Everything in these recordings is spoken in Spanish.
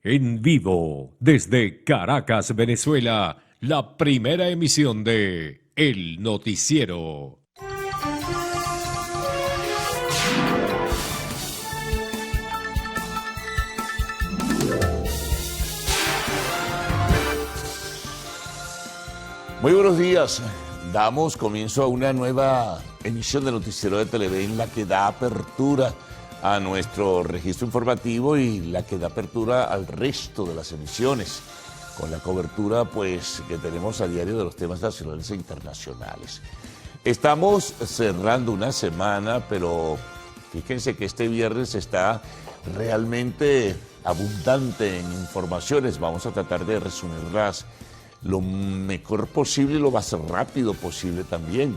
En vivo, desde Caracas, Venezuela, la primera emisión de El Noticiero. Muy buenos días. Damos comienzo a una nueva emisión del Noticiero de Televen, la que da apertura a nuestro registro informativo y la que da apertura al resto de las emisiones, con la cobertura pues que tenemos a diario de los temas nacionales e internacionales. Estamos cerrando una semana, pero fíjense que este viernes está realmente abundante en informaciones. Vamos a tratar de resumirlas lo mejor posible y lo más rápido posible también.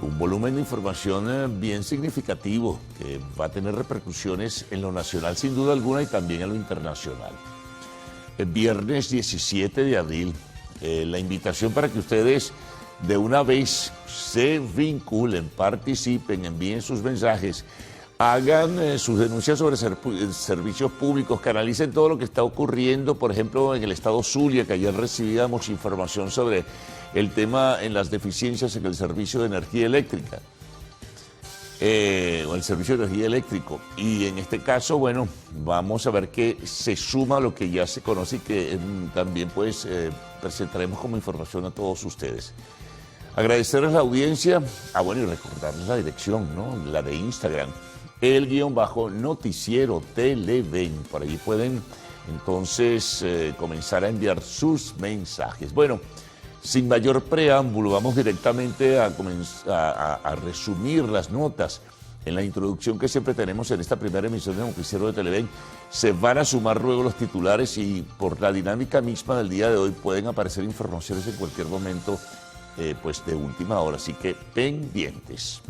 Un volumen de información bien significativo que va a tener repercusiones en lo nacional sin duda alguna y también en lo internacional. El viernes 17 de abril, la invitación para que ustedes de una vez se vinculen, participen, envíen sus mensajes, hagan sus denuncias sobre servicios públicos, canalicen todo lo que está ocurriendo, por ejemplo, en el estado Zulia, que ayer recibíamos información sobre el tema en las deficiencias en el servicio de energía eléctrica, o el servicio de energía eléctrico. Y en este caso, bueno, vamos a ver que se suma a lo que ya se conoce y que también pues presentaremos como información a todos ustedes. Agradecerles la audiencia, bueno, y recordarles la dirección, ¿no? La de Instagram, _noticiero Televen. Por ahí pueden entonces comenzar a enviar sus mensajes. Bueno, sin mayor preámbulo, vamos directamente a resumir las notas. En la introducción que siempre tenemos en esta primera emisión del Noticiero de Televen, se van a sumar luego los titulares y por la dinámica misma del día de hoy pueden aparecer informaciones en cualquier momento pues de última hora, así que pendientes.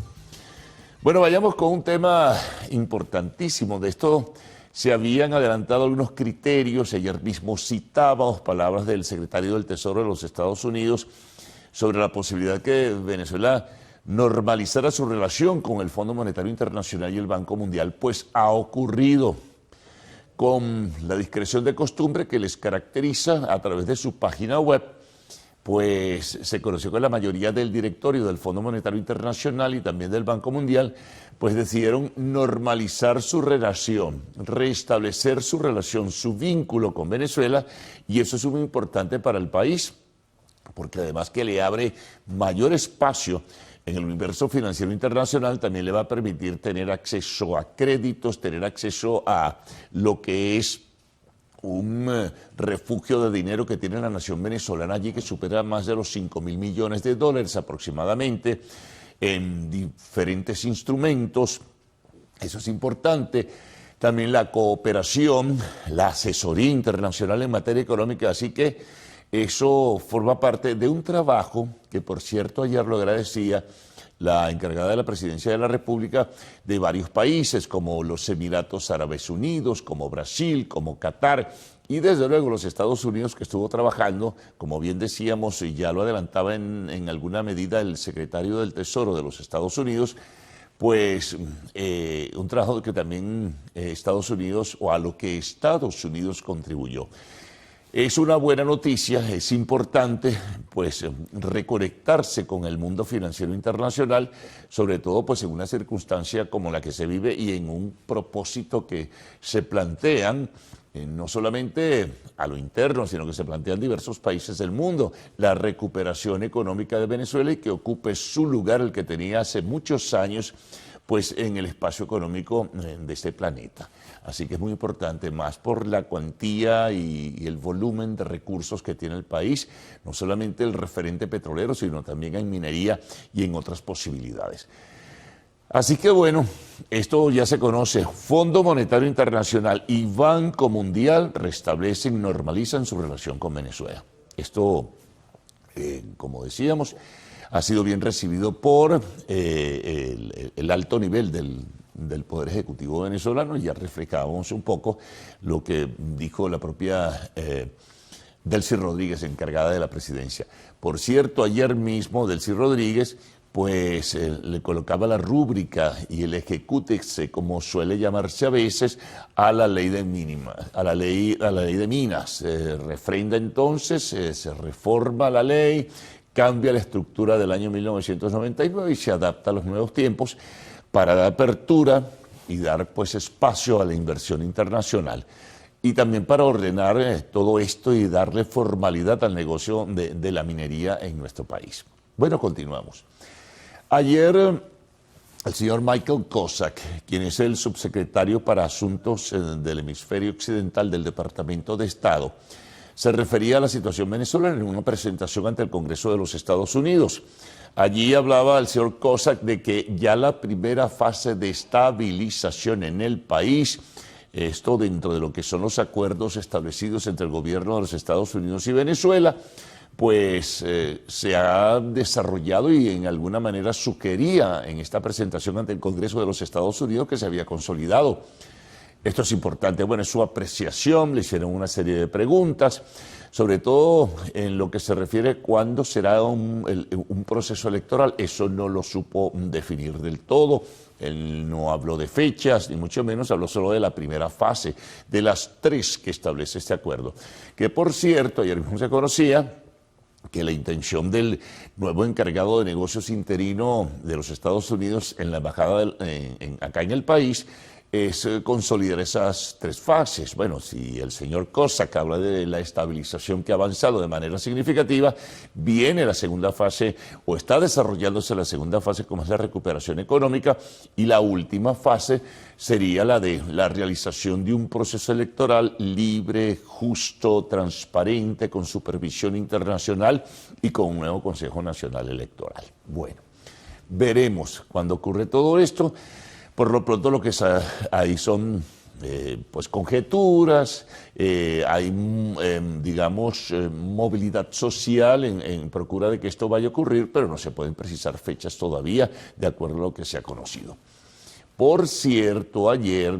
Bueno, vayamos con un tema importantísimo. De esto se habían adelantado algunos criterios. Ayer mismo citábamos palabras del secretario del Tesoro de los Estados Unidos sobre la posibilidad que Venezuela normalizara su relación con el Fondo Monetario Internacional y el Banco Mundial. Pues ha ocurrido con la discreción de costumbre que les caracteriza a través de su página web. Pues se conoció que la mayoría del directorio del Fondo Monetario Internacional y también del Banco Mundial, pues decidieron normalizar su relación, restablecer su relación, su vínculo con Venezuela, y eso es muy importante para el país, porque además que le abre mayor espacio en el universo financiero internacional, también le va a permitir tener acceso a créditos, tener acceso a lo que es un refugio de dinero que tiene la nación venezolana allí, que supera más de los 5.000 millones de dólares aproximadamente, en diferentes instrumentos. Eso es importante. También la cooperación, la asesoría internacional en materia económica, así que eso forma parte de un trabajo que, por cierto, ayer lo agradecía la encargada de la Presidencia de la República, de varios países como los Emiratos Árabes Unidos, como Brasil, como Qatar y desde luego los Estados Unidos, que estuvo trabajando, como bien decíamos y ya lo adelantaba en alguna medida el secretario del Tesoro de los Estados Unidos, pues un trabajo que también Estados Unidos, o a lo que Estados Unidos contribuyó. Es una buena noticia, es importante pues reconectarse con el mundo financiero internacional, sobre todo pues en una circunstancia como la que se vive y en un propósito que se plantean no solamente a lo interno, sino que se plantean diversos países del mundo, la recuperación económica de Venezuela y que ocupe su lugar, el que tenía hace muchos años, pues en el espacio económico de este planeta. Así que es muy importante, más por la cuantía y el volumen de recursos que tiene el país, no solamente el referente petrolero, sino también en minería y en otras posibilidades. Así que bueno, esto ya se conoce. Fondo Monetario Internacional y Banco Mundial restablecen, normalizan su relación con Venezuela. Esto, como decíamos, ha sido bien recibido por el alto nivel del Poder Ejecutivo venezolano. Ya reflejábamos un poco lo que dijo la propia Delcy Rodríguez, encargada de la presidencia. Por cierto, ayer mismo Delcy Rodríguez pues le colocaba la rúbrica y el ejecútese, como suele llamarse a veces, a la ley de mínima, a la ley de minas. Se refrenda entonces, se reforma la ley, cambia la estructura del año 1999 y se adapta a los nuevos tiempos para dar apertura y dar pues espacio a la inversión internacional. Y también para ordenar todo esto y darle formalidad al negocio de la minería en nuestro país. Bueno, continuamos. Ayer el señor Michael Kosak, quien es el subsecretario para Asuntos del Hemisferio Occidental del Departamento de Estado, se refería a la situación venezolana en una presentación ante el Congreso de los Estados Unidos. Allí hablaba el señor Kosak de que ya la primera fase de estabilización en el país, esto dentro de lo que son los acuerdos establecidos entre el gobierno de los Estados Unidos y Venezuela, pues se ha desarrollado y en alguna manera sugería en esta presentación ante el Congreso de los Estados Unidos que se había consolidado. Esto es importante, bueno, es su apreciación, le hicieron una serie de preguntas, sobre todo en lo que se refiere cuándo será un proceso electoral. Eso no lo supo definir del todo. Él no habló de fechas, ni mucho menos habló solo de la primera fase, de las 3 que establece este acuerdo. Que por cierto, ayer mismo se conocía que la intención del nuevo encargado de negocios interino de los Estados Unidos en la embajada acá en el país es consolidar esas 3 fases. Bueno, si el señor Kosak habla de la estabilización que ha avanzado de manera significativa, viene la segunda fase o está desarrollándose la segunda fase, como es la recuperación económica, y la última fase sería la de la realización de un proceso electoral libre, justo, transparente, con supervisión internacional y con un nuevo Consejo Nacional Electoral. Bueno, veremos cuando ocurre todo esto. Por lo pronto lo que hay son pues conjeturas, hay digamos movilidad social en procura de que esto vaya a ocurrir, pero no se pueden precisar fechas todavía de acuerdo a lo que se ha conocido. Por cierto, ayer,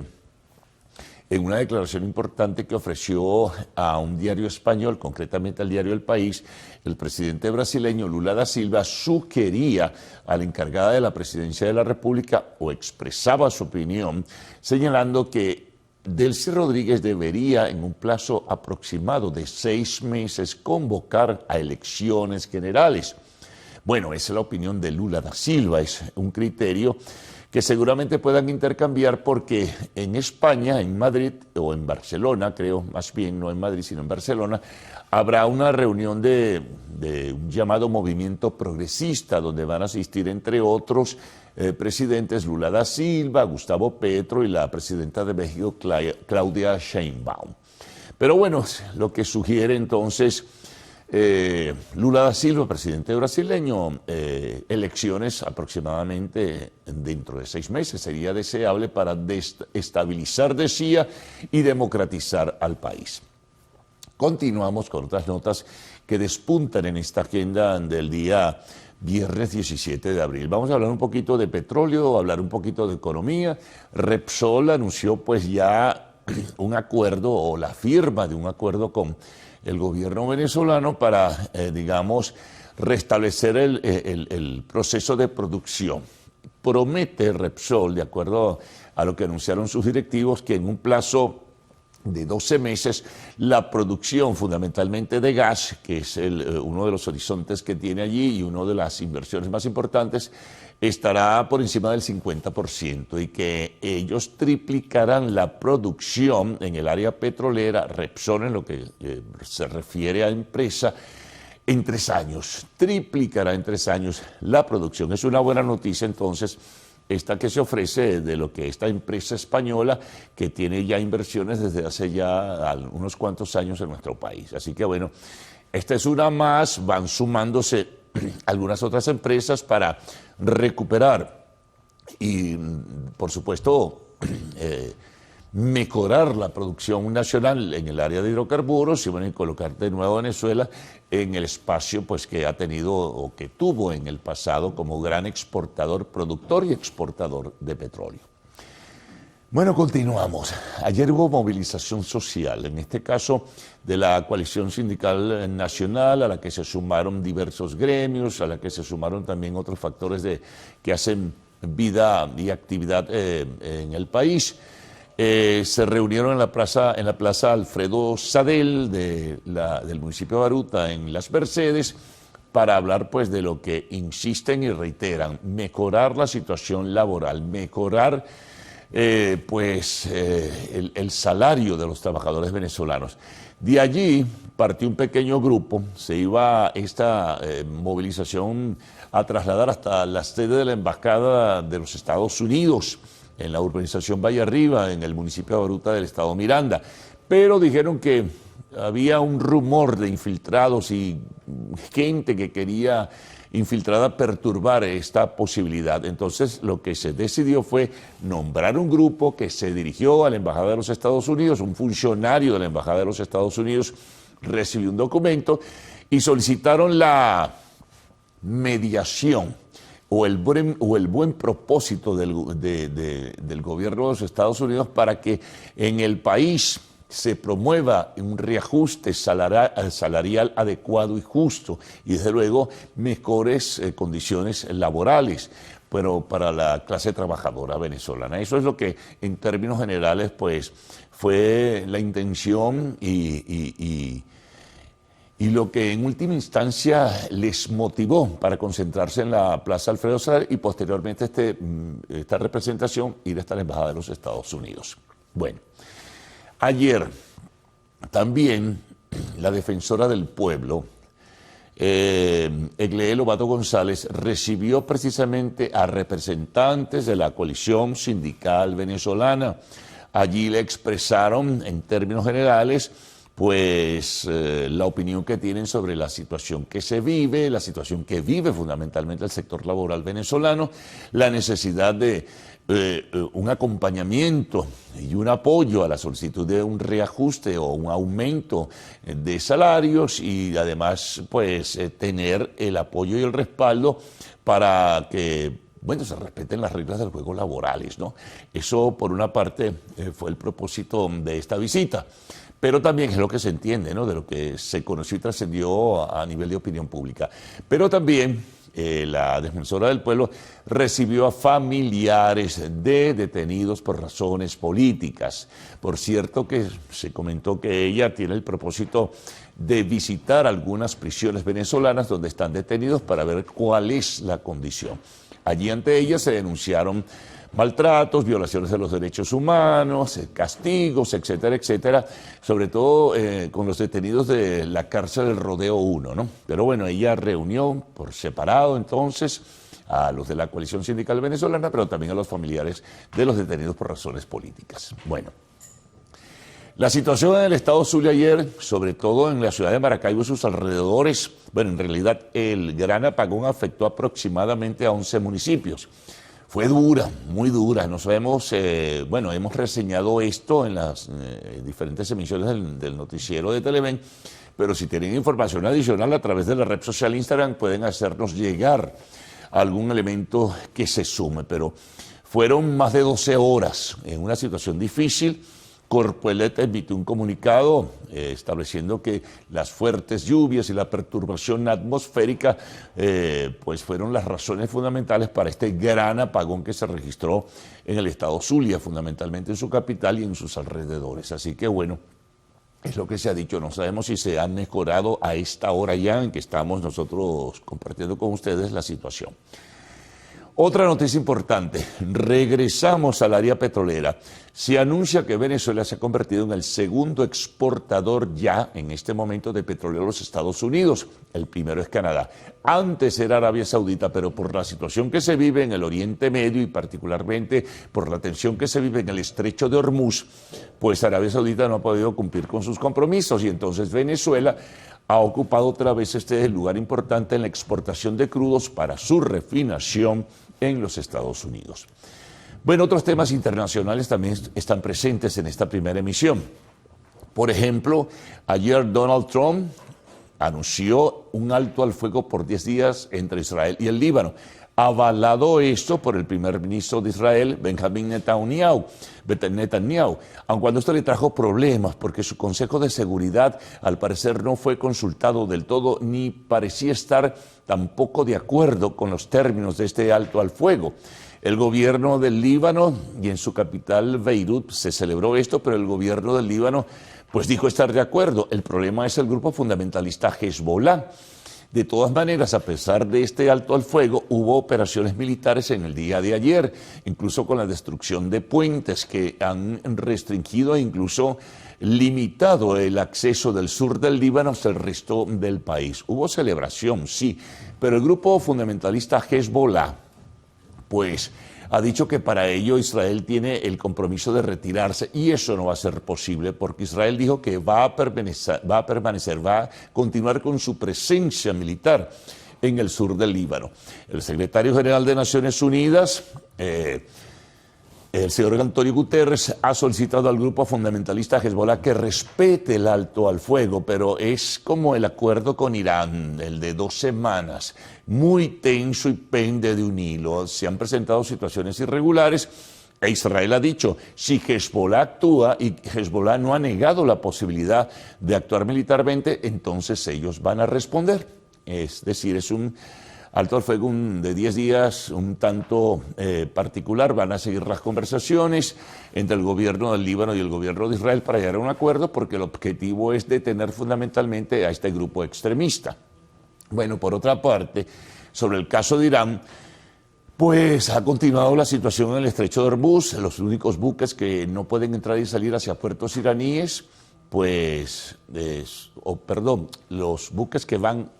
en una declaración importante que ofreció a un diario español, concretamente al diario El País, el presidente brasileño Lula da Silva sugería a la encargada de la presidencia de la República, o expresaba su opinión, señalando que Delcy Rodríguez debería, en un plazo aproximado de 6 meses, convocar a elecciones generales. Bueno, esa es la opinión de Lula da Silva, es un criterio que seguramente puedan intercambiar porque en España, en Madrid o en Barcelona, creo, más bien no en Madrid sino en Barcelona, habrá una reunión de un llamado movimiento progresista donde van a asistir entre otros presidentes Lula da Silva, Gustavo Petro y la presidenta de México, Claudia Sheinbaum. Pero bueno, lo que sugiere entonces Lula da Silva, presidente brasileño, elecciones aproximadamente dentro de 6 meses. Sería deseable para estabilizar, decía, y democratizar al país. Continuamos con otras notas que despuntan en esta agenda del día viernes 17 de abril. Vamos a hablar un poquito de petróleo, hablar un poquito de economía. Repsol anunció pues ya un acuerdo o la firma de un acuerdo con el gobierno venezolano para, digamos, restablecer el proceso de producción. Promete Repsol, de acuerdo a lo que anunciaron sus directivos, que en un plazo de 12 meses la producción fundamentalmente de gas, que es uno de los horizontes que tiene allí y una de las inversiones más importantes, estará por encima del 50% y que ellos triplicarán la producción en el área petrolera, Repsol en lo que se refiere a empresa, en 3 años. Triplicará en 3 años la producción. Es una buena noticia entonces esta que se ofrece de lo que esta empresa española que tiene ya inversiones desde hace ya unos cuantos años en nuestro país. Así que bueno, esta es una más, van sumándose algunas otras empresas para recuperar y, por supuesto, mejorar la producción nacional en el área de hidrocarburos y, bueno, y colocar de nuevo a Venezuela en el espacio pues, que ha tenido o que tuvo en el pasado como gran exportador, productor y exportador de petróleo. Bueno, continuamos. Ayer hubo movilización social, en este caso de la Coalición Sindical Nacional, a la que se sumaron diversos gremios, a la que se sumaron también otros factores que hacen vida y actividad en el país. Se reunieron en la plaza Alfredo Sadel del municipio de Baruta, en Las Mercedes, para hablar pues de lo que insisten y reiteran: mejorar la situación laboral, mejorar el salario de los trabajadores venezolanos. De allí partió un pequeño grupo, se iba esta movilización a trasladar hasta la sede de la Embajada de los Estados Unidos, en la urbanización Valle Arriba, en el municipio de Baruta del estado Miranda, pero dijeron que había un rumor de infiltrados y gente que quería infiltrada perturbar esta posibilidad. Entonces lo que se decidió fue nombrar un grupo que se dirigió a la Embajada de los Estados Unidos. Un funcionario de la Embajada de los Estados Unidos recibió un documento y solicitaron la mediación o el buen propósito del gobierno de los Estados Unidos para que en el país se promueva un reajuste salarial adecuado y justo, y desde luego mejores condiciones laborales, pero para la clase trabajadora venezolana. Eso es lo que en términos generales pues fue la intención y lo que en última instancia les motivó para concentrarse en la Plaza Alfredo Sadel y posteriormente esta representación ir hasta la Embajada de los Estados Unidos. Bueno, ayer también la defensora del pueblo, Eglé Lobato González, recibió precisamente a representantes de la coalición sindical venezolana. Allí le expresaron en términos generales pues la opinión que tienen sobre la situación que se vive, la situación que vive fundamentalmente el sector laboral venezolano, la necesidad de un acompañamiento y un apoyo a la solicitud de un reajuste o un aumento de salarios, y además pues tener el apoyo y el respaldo para que se respeten las reglas del juego laborales, ¿no? Eso por una parte fue el propósito de esta visita, pero también es lo que se entiende, ¿no?, de lo que se conoció y trascendió a nivel de opinión pública. Pero también la defensora del pueblo recibió a familiares de detenidos por razones políticas. Por cierto, que se comentó que ella tiene el propósito de visitar algunas prisiones venezolanas donde están detenidos para ver cuál es la condición. Allí ante ella se denunciaron maltratos, violaciones de los derechos humanos, castigos, etcétera, etcétera, sobre todo con los detenidos de la cárcel del Rodeo 1, ¿no? Pero bueno, ella reunió por separado entonces a los de la Coalición Sindical Venezolana, pero también a los familiares de los detenidos por razones políticas. Bueno, la situación en el estado Zulia ayer, sobre todo en la ciudad de Maracaibo y sus alrededores, en realidad el gran apagón afectó aproximadamente a 11 municipios. Fue dura, muy dura. Nos hemos reseñado esto en las diferentes emisiones del noticiero de Televen, pero si tienen información adicional a través de la red social Instagram pueden hacernos llegar algún elemento que se sume. Pero fueron más de 12 horas en una situación difícil. Corpoelec emitió un comunicado estableciendo que las fuertes lluvias y la perturbación atmosférica pues fueron las razones fundamentales para este gran apagón que se registró en el estado Zulia, fundamentalmente en su capital y en sus alrededores. Así que bueno, es lo que se ha dicho. No sabemos si se han mejorado a esta hora ya en que estamos nosotros compartiendo con ustedes la situación. Otra noticia importante, regresamos al área petrolera. Se anuncia que Venezuela se ha convertido en el segundo exportador ya en este momento de petróleo a los Estados Unidos. El primero es Canadá. Antes era Arabia Saudita, pero por la situación que se vive en el Oriente Medio y particularmente por la tensión que se vive en el Estrecho de Hormuz, pues Arabia Saudita no ha podido cumplir con sus compromisos y entonces Venezuela ha ocupado otra vez este lugar importante en la exportación de crudos para su refinación en los Estados Unidos. Bueno, otros temas internacionales también están presentes en esta primera emisión. Por ejemplo, ayer Donald Trump anunció un alto al fuego por 10 días entre Israel y el Líbano. avalado esto por el primer ministro de Israel, Benjamín Netanyahu, aun cuando esto le trajo problemas porque su Consejo de Seguridad al parecer no fue consultado del todo ni parecía estar tampoco de acuerdo con los términos de este alto al fuego. El gobierno del Líbano y en su capital Beirut se celebró esto, pero el gobierno del Líbano pues dijo estar de acuerdo. El problema es el grupo fundamentalista Hezbollah. De todas maneras, a pesar de este alto al fuego, hubo operaciones militares en el día de ayer, incluso con la destrucción de puentes que han restringido e incluso limitado el acceso del sur del Líbano hacia el resto del país. Hubo celebración, sí, pero el grupo fundamentalista Hezbollah, pues ha dicho que para ello Israel tiene el compromiso de retirarse y eso no va a ser posible porque Israel dijo que va a continuar con su presencia militar en el sur del Líbano. El secretario general de Naciones Unidas, el señor Antonio Guterres, ha solicitado al grupo fundamentalista Hezbollah que respete el alto al fuego, pero es como el acuerdo con Irán, el de 2 semanas, muy tenso y pende de un hilo. Se han presentado situaciones irregulares e Israel ha dicho, si Hezbollah actúa y Hezbollah no ha negado la posibilidad de actuar militarmente, entonces ellos van a responder. Es decir, es un alto al fuego de 10 días, un tanto particular. Van a seguir las conversaciones entre el gobierno del Líbano y el gobierno de Israel para llegar a un acuerdo porque el objetivo es detener fundamentalmente a este grupo extremista. Bueno, por otra parte, sobre el caso de Irán, pues ha continuado la situación en el estrecho de Hormuz. Los únicos buques que no pueden entrar y salir hacia puertos iraníes, pues, los buques que van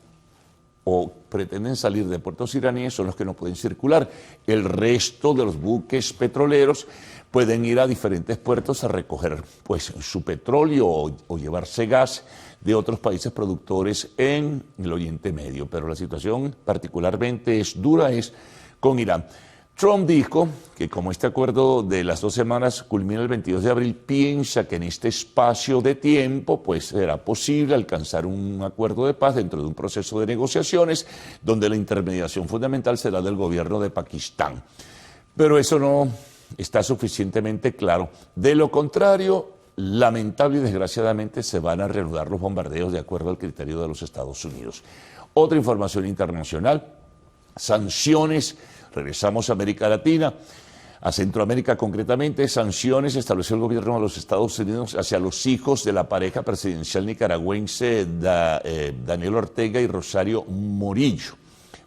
o pretenden salir de puertos iraníes son los que no pueden circular. El resto de los buques petroleros pueden ir a diferentes puertos a recoger pues su petróleo o llevarse gas de otros países productores en el Oriente Medio. Pero la situación particularmente es dura, es con Irán. Trump dijo que como este acuerdo de las 2 semanas culmina el 22 de abril, piensa que en este espacio de tiempo pues será posible alcanzar un acuerdo de paz dentro de un proceso de negociaciones donde la intermediación fundamental será del gobierno de Pakistán. Pero eso no está suficientemente claro. De lo contrario, lamentable y desgraciadamente se van a reanudar los bombardeos de acuerdo al criterio de los Estados Unidos. Otra información internacional, sanciones. Regresamos a América Latina, a Centroamérica concretamente. Sanciones estableció el gobierno de los Estados Unidos hacia los hijos de la pareja presidencial nicaragüense Daniel Ortega y Rosario Murillo.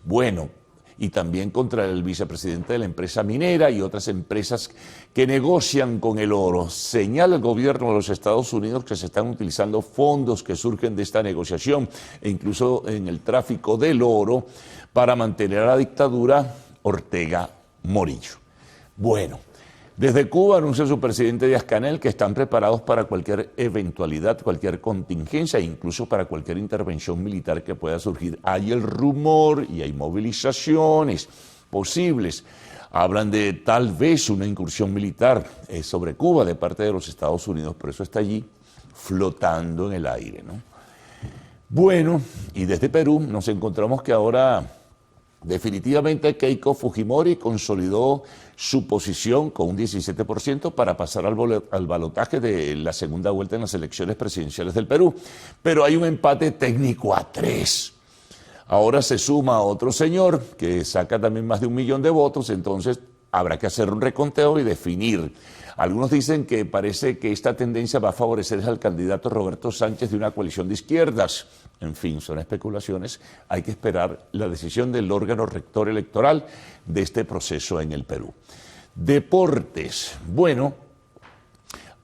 Bueno, y también contra el vicepresidente de la empresa minera y otras empresas que negocian con el oro. Señala el gobierno de los Estados Unidos que se están utilizando fondos que surgen de esta negociación e incluso en el tráfico del oro para mantener a la dictadura Ortega Murillo. Bueno, desde Cuba anuncia su presidente Díaz-Canel que están preparados para cualquier eventualidad, cualquier contingencia e incluso para cualquier intervención militar que pueda surgir. Hay el rumor y hay movilizaciones posibles. Hablan de tal vez una incursión militar sobre Cuba de parte de los Estados Unidos, pero eso está allí flotando en el aire, ¿no? Bueno, y desde Perú nos encontramos que ahora definitivamente Keiko Fujimori consolidó su posición con un 17% para pasar al balotaje de la segunda vuelta en las elecciones presidenciales del Perú. Pero hay un empate técnico a 3. Ahora se suma otro señor que saca también más de 1 millón de votos, entonces habrá que hacer un reconteo y definir. Algunos dicen que parece que esta tendencia va a favorecer al candidato Roberto Sánchez de una coalición de izquierdas. En fin, son especulaciones. Hay que esperar la decisión del órgano rector electoral de este proceso en el Perú. Deportes. Bueno,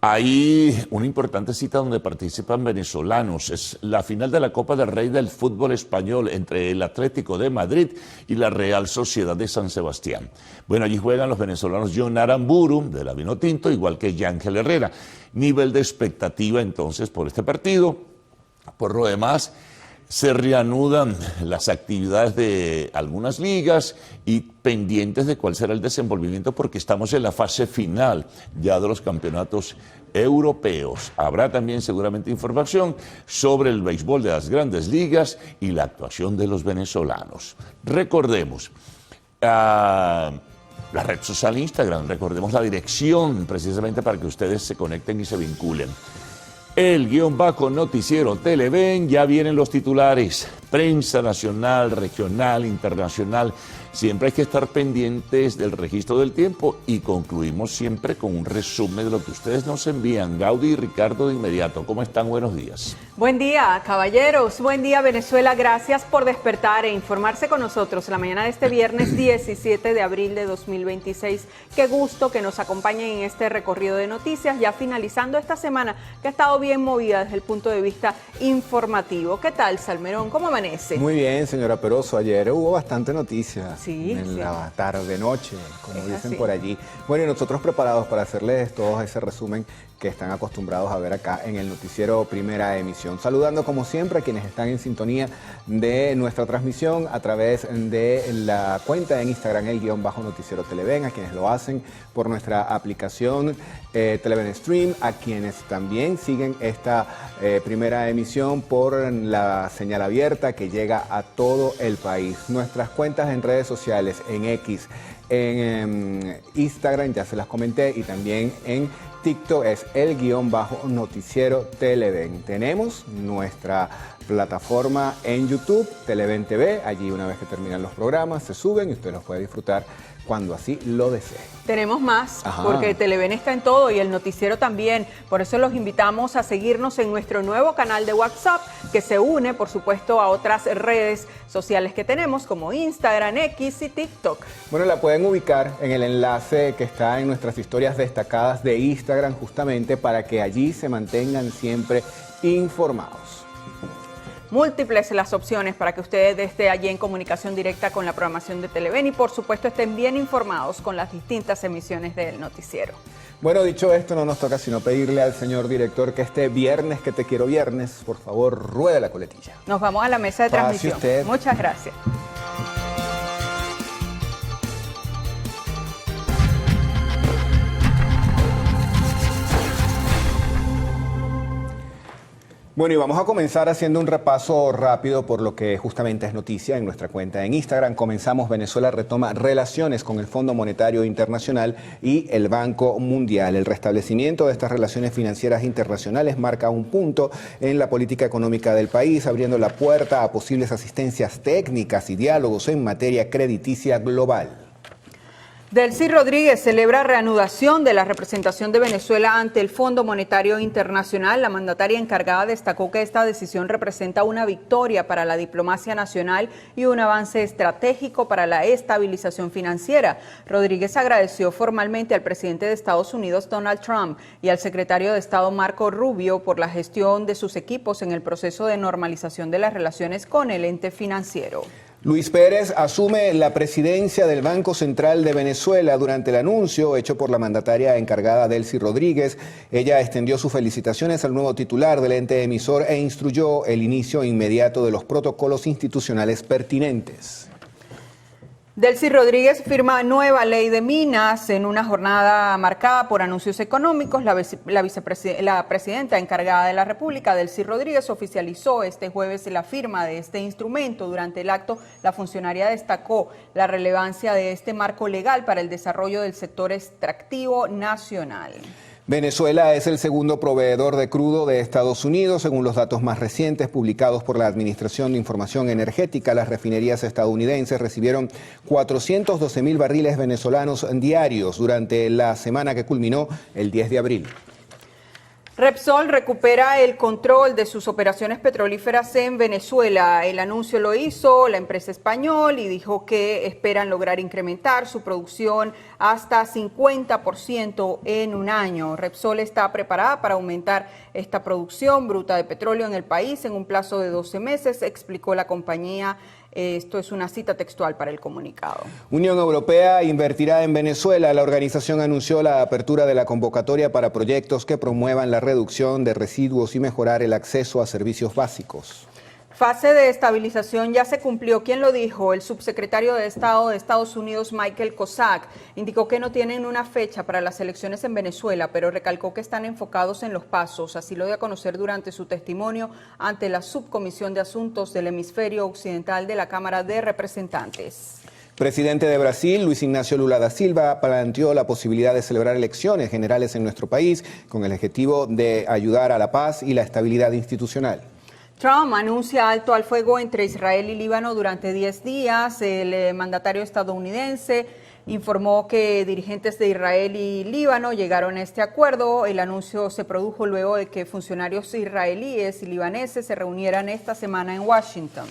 hay una importante cita donde participan venezolanos. Es la final de la Copa del Rey del fútbol español entre el Atlético de Madrid y la Real Sociedad de San Sebastián. Bueno, allí juegan los venezolanos John Aramburu, de la Vinotinto, igual que Yángel Herrera. Nivel de expectativa entonces por este partido. Por lo demás, se reanudan las actividades de algunas ligas y pendientes de cuál será el desenvolvimiento porque estamos en la fase final ya de los campeonatos europeos. Habrá también seguramente información sobre el béisbol de las grandes ligas y la actuación de los venezolanos. Recordemos, a la red social Instagram. Recordemos la dirección precisamente para que ustedes se conecten y se vinculen. _noticiero Televen, ya vienen los titulares. Prensa nacional, regional, internacional. Siempre hay que estar pendientes del registro del tiempo y concluimos siempre con un resumen de lo que ustedes nos envían. Gaudí y Ricardo, de inmediato, ¿cómo están? Buenos días. Buen día, caballeros. Buen día, Venezuela. Gracias por despertar e informarse con nosotros la mañana de este viernes 17 de abril de 2026. Qué gusto que nos acompañen en este recorrido de noticias, ya finalizando esta semana que ha estado bien movida desde el punto de vista informativo. ¿Qué tal, Salmerón? ¿Cómo amanece? Muy bien, señora Peroso. Ayer hubo bastante noticias. Sí, en sí. la tarde-noche, como Es dicen así. por allí. Bueno, y nosotros preparados para hacerles todo ese resumen que están acostumbrados a ver acá en el noticiero Primera Emisión. Saludando como siempre a quienes están en sintonía de nuestra transmisión a través de la cuenta en Instagram, _noticiero Televen, a quienes lo hacen por nuestra aplicación Televen Stream, a quienes también siguen esta primera emisión por la señal abierta que llega a todo el país. Nuestras cuentas en redes sociales, en X, en Instagram, ya se las comenté, y también en TikTok es _noticiero Televen. Tenemos nuestra plataforma en YouTube, Televen TV. Allí, una vez que terminan los programas, se suben y usted los puede disfrutar cuando así lo desee. Tenemos más, Ajá. porque Televen está en todo y el noticiero también. Por eso los invitamos a seguirnos en nuestro nuevo canal de WhatsApp, que se une, por supuesto, a otras redes sociales que tenemos, como Instagram, X y TikTok. Bueno, la pueden ubicar en el enlace que está en nuestras historias destacadas de Instagram, justamente para que allí se mantengan siempre informados. Múltiples las opciones para que usted esté allí en comunicación directa con la programación de Televen y, por supuesto, estén bien informados con las distintas emisiones del noticiero. Bueno, dicho esto, no nos toca sino pedirle al señor director que este viernes, que te quiero viernes, por favor, ruede la coletilla. Nos vamos a la mesa de Pase transmisión. usted. Muchas gracias. Bueno, y vamos a comenzar haciendo un repaso rápido por lo que justamente es noticia en nuestra cuenta en Instagram. Comenzamos: Venezuela retoma relaciones con el Fondo Monetario Internacional y el Banco Mundial. El restablecimiento de estas relaciones financieras internacionales marca un punto en la política económica del país, abriendo la puerta a posibles asistencias técnicas y diálogos en materia crediticia global. Delcy Rodríguez celebra reanudación de la representación de Venezuela ante el Fondo Monetario Internacional. La mandataria encargada destacó que esta decisión representa una victoria para la diplomacia nacional y un avance estratégico para la estabilización financiera. Rodríguez agradeció formalmente al presidente de Estados Unidos, Donald Trump, y al secretario de Estado, Marco Rubio, por la gestión de sus equipos en el proceso de normalización de las relaciones con el ente financiero. Luis Pérez asume la presidencia del Banco Central de Venezuela. Durante el anuncio hecho por la mandataria encargada Delcy Rodríguez, ella extendió sus felicitaciones al nuevo titular del ente emisor e instruyó el inicio inmediato de los protocolos institucionales pertinentes. Delcy Rodríguez firma nueva ley de minas en una jornada marcada por anuncios económicos. La presidenta encargada de la República, Delcy Rodríguez, oficializó este jueves la firma de este instrumento. Durante el acto, la funcionaria destacó la relevancia de este marco legal para el desarrollo del sector extractivo nacional. Venezuela es el segundo proveedor de crudo de Estados Unidos. Según los datos más recientes publicados por la Administración de Información Energética, las refinerías estadounidenses recibieron 412.000 barriles venezolanos diarios durante la semana que culminó el 10 de abril. Repsol recupera el control de sus operaciones petrolíferas en Venezuela. El anuncio lo hizo la empresa española y dijo que esperan lograr incrementar su producción hasta 50% en un año. Repsol está preparada para aumentar esta producción bruta de petróleo en el país en un plazo de 12 meses, explicó la compañía. Esto es una cita textual para el comunicado. Unión Europea invertirá en Venezuela. La organización anunció la apertura de la convocatoria para proyectos que promuevan la reducción de residuos y mejorar el acceso a servicios básicos. Fase de estabilización ya se cumplió. ¿Quién lo dijo? El subsecretario de Estado de Estados Unidos, Michael Kozak, indicó que no tienen una fecha para las elecciones en Venezuela, pero recalcó que están enfocados en los pasos. Así lo dio a conocer durante su testimonio ante la Subcomisión de Asuntos del Hemisferio Occidental de la Cámara de Representantes. Presidente de Brasil, Luis Ignacio Lula da Silva, planteó la posibilidad de celebrar elecciones generales en nuestro país con el objetivo de ayudar a la paz y la estabilidad institucional. Trump anuncia alto al fuego entre Israel y Líbano durante 10 días. El mandatario estadounidense informó que dirigentes de Israel y Líbano llegaron a este acuerdo. El anuncio se produjo luego de que funcionarios israelíes y libaneses se reunieran esta semana en Washington.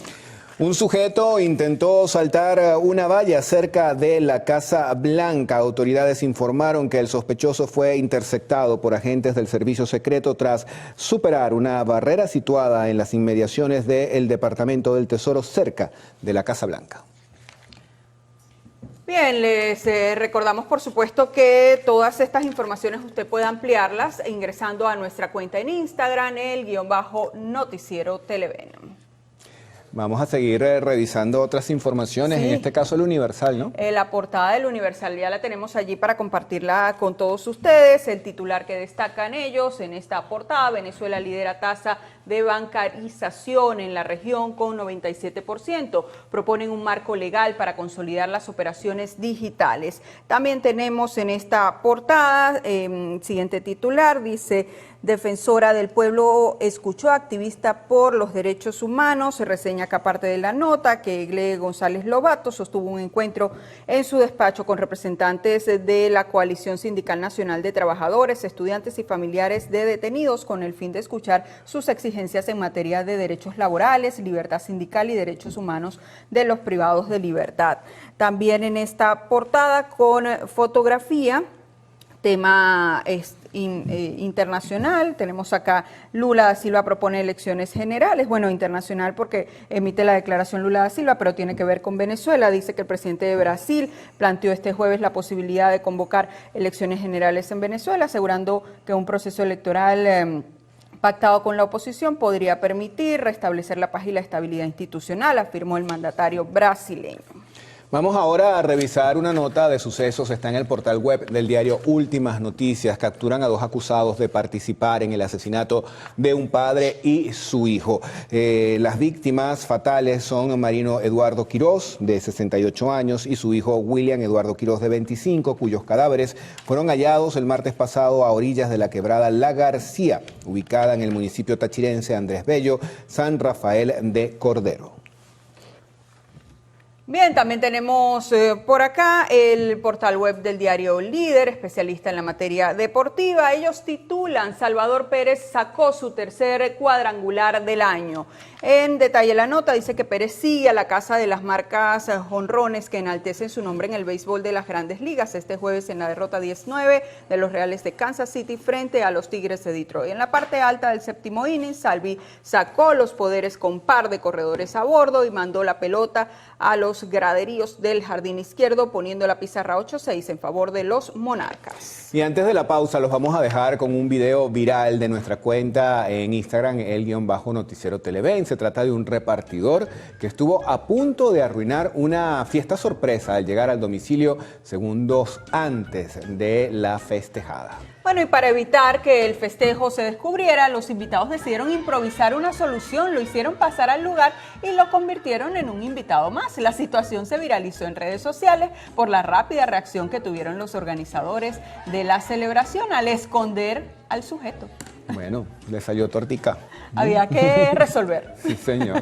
Un sujeto intentó saltar una valla cerca de la Casa Blanca. Autoridades informaron que el sospechoso fue interceptado por agentes del servicio secreto tras superar una barrera situada en las inmediaciones del Departamento del Tesoro cerca de la Casa Blanca. Bien, les recordamos por supuesto que todas estas informaciones usted puede ampliarlas ingresando a nuestra cuenta en Instagram, _noticiero Televen. Vamos a seguir revisando otras informaciones, Sí. en este caso el Universal, ¿no? La portada del Universal ya la tenemos allí para compartirla con todos ustedes. El titular que destacan ellos en esta portada: Venezuela lidera tasa de bancarización en la región con 97%. Proponen un marco legal para consolidar las operaciones digitales. También tenemos en esta portada, siguiente titular, dice: Defensora del pueblo escuchó a activista por los derechos humanos. Se reseña acá parte de la nota que Egle González Lobato sostuvo un encuentro en su despacho con representantes de la Coalición Sindical Nacional de Trabajadores, estudiantes y familiares de detenidos con el fin de escuchar sus exigencias en materia de derechos laborales, libertad sindical y derechos humanos de los privados de libertad. También en esta portada con fotografía, tema internacional, tenemos acá: Lula da Silva propone elecciones generales. Bueno, internacional porque emite la declaración Lula da Silva, pero tiene que ver con Venezuela. Dice que el presidente de Brasil planteó este jueves la posibilidad de convocar elecciones generales en Venezuela, asegurando que un proceso electoral pactado con la oposición podría permitir restablecer la paz y la estabilidad institucional, afirmó el mandatario brasileño. Vamos ahora a revisar una nota de sucesos. Está en el portal web del diario Últimas Noticias. Capturan a 2 acusados de participar en el asesinato de un padre y su hijo. Las víctimas fatales son Marino Eduardo Quiroz, de 68 años, y su hijo William Eduardo Quiroz, de 25, cuyos cadáveres fueron hallados el martes pasado a orillas de la quebrada La García, ubicada en el municipio tachirense Andrés Bello, San Rafael de Cordero. Bien, también tenemos por acá el portal web del diario Líder, especialista en la materia deportiva. Ellos titulan: Salvador Pérez sacó su tercer cuadrangular del año. En detalle la nota dice que Pérez sigue a la casa de las marcas jonrones que enaltecen su nombre en el béisbol de las Grandes Ligas. Este jueves en la derrota 19 de los Reales de Kansas City frente a los Tigres de Detroit. En la parte alta del séptimo inning, Salvi sacó los poderes con par de corredores a bordo y mandó la pelota a los graderíos del jardín izquierdo, poniendo la pizarra 8-6 en favor de los Monarcas. Y antes de la pausa los vamos a dejar con un video viral de nuestra cuenta en Instagram, _noticiero Televen. Se trata de un repartidor que estuvo a punto de arruinar una fiesta sorpresa al llegar al domicilio segundos antes de la festejada. Bueno, y para evitar que el festejo se descubriera, los invitados decidieron improvisar una solución, lo hicieron pasar al lugar y lo convirtieron en un invitado más. La situación se viralizó en redes sociales por la rápida reacción que tuvieron los organizadores de la celebración al esconder al sujeto. Bueno, le salió tortica. Había que resolver. Sí, señor.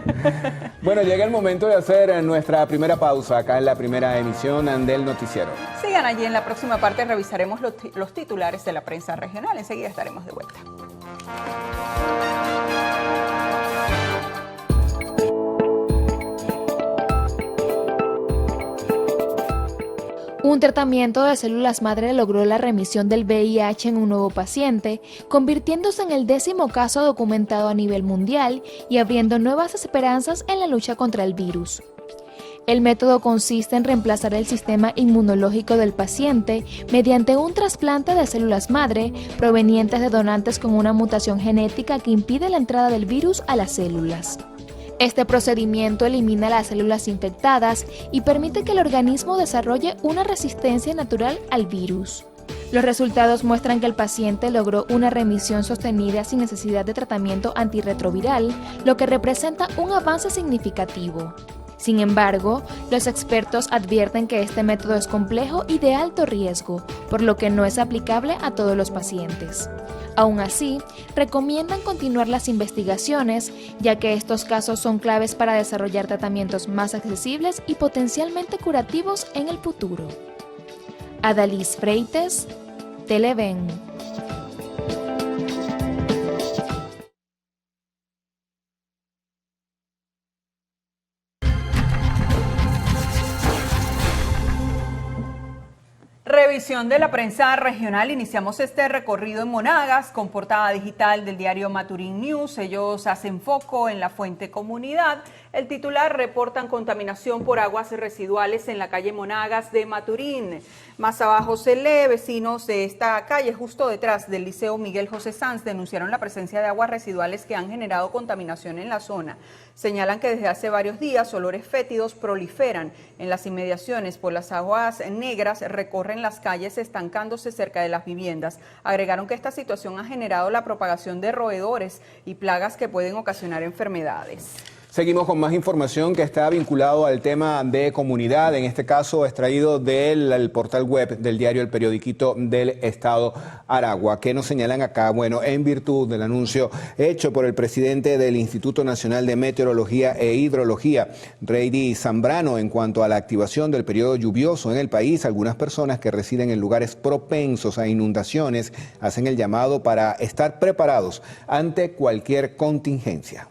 Bueno, llega el momento de hacer nuestra primera pausa acá en la primera emisión del noticiero. Sigan allí, en la próxima parte revisaremos los titulares de la prensa regional. Enseguida estaremos de vuelta. Un tratamiento de células madre logró la remisión del VIH en un nuevo paciente, convirtiéndose en el 10º caso documentado a nivel mundial y abriendo nuevas esperanzas en la lucha contra el virus. El método consiste en reemplazar el sistema inmunológico del paciente mediante un trasplante de células madre provenientes de donantes con una mutación genética que impide la entrada del virus a las células. Este procedimiento elimina las células infectadas y permite que el organismo desarrolle una resistencia natural al virus. Los resultados muestran que el paciente logró una remisión sostenida sin necesidad de tratamiento antirretroviral, lo que representa un avance significativo. Sin embargo, los expertos advierten que este método es complejo y de alto riesgo, por lo que no es aplicable a todos los pacientes. Aún así, recomiendan continuar las investigaciones, ya que estos casos son claves para desarrollar tratamientos más accesibles y potencialmente curativos en el futuro. Adalys Freites, Televen. Revisión de la prensa regional. Iniciamos este recorrido en Monagas con portada digital del diario Maturín News. Ellos hacen foco en la fuente comunidad. El titular: reportan contaminación por aguas residuales en la calle Monagas de Maturín. Más abajo se lee: vecinos de esta calle, justo detrás del Liceo Miguel José Sanz, denunciaron la presencia de aguas residuales que han generado contaminación en la zona. Señalan que desde hace varios días olores fétidos proliferan en las inmediaciones, pues las aguas negras recorren las calles estancándose cerca de las viviendas. Agregaron que esta situación ha generado la propagación de roedores y plagas que pueden ocasionar enfermedades. Seguimos con más información que está vinculado al tema de comunidad, en este caso extraído del portal web del diario El Periodiquito del Estado Aragua. ¿Qué nos señalan acá? Bueno, en virtud del anuncio hecho por el presidente del Instituto Nacional de Meteorología e Hidrología, Reidy Zambrano, en cuanto a la activación del periodo lluvioso en el país, algunas personas que residen en lugares propensos a inundaciones hacen el llamado para estar preparados ante cualquier contingencia.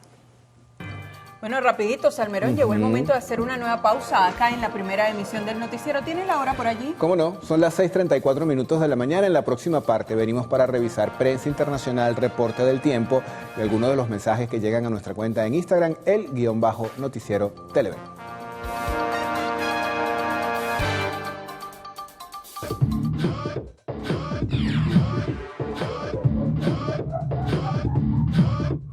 Bueno, rapidito, Salmerón, llegó el momento de hacer una nueva pausa acá en la primera emisión del noticiero. ¿Tiene la hora por allí? ¿Cómo no? Son las 6:34 minutos de la mañana. En la próxima parte venimos para revisar prensa internacional, reporte del tiempo y algunos de los mensajes que llegan a nuestra cuenta en Instagram, el_noticiero Televen.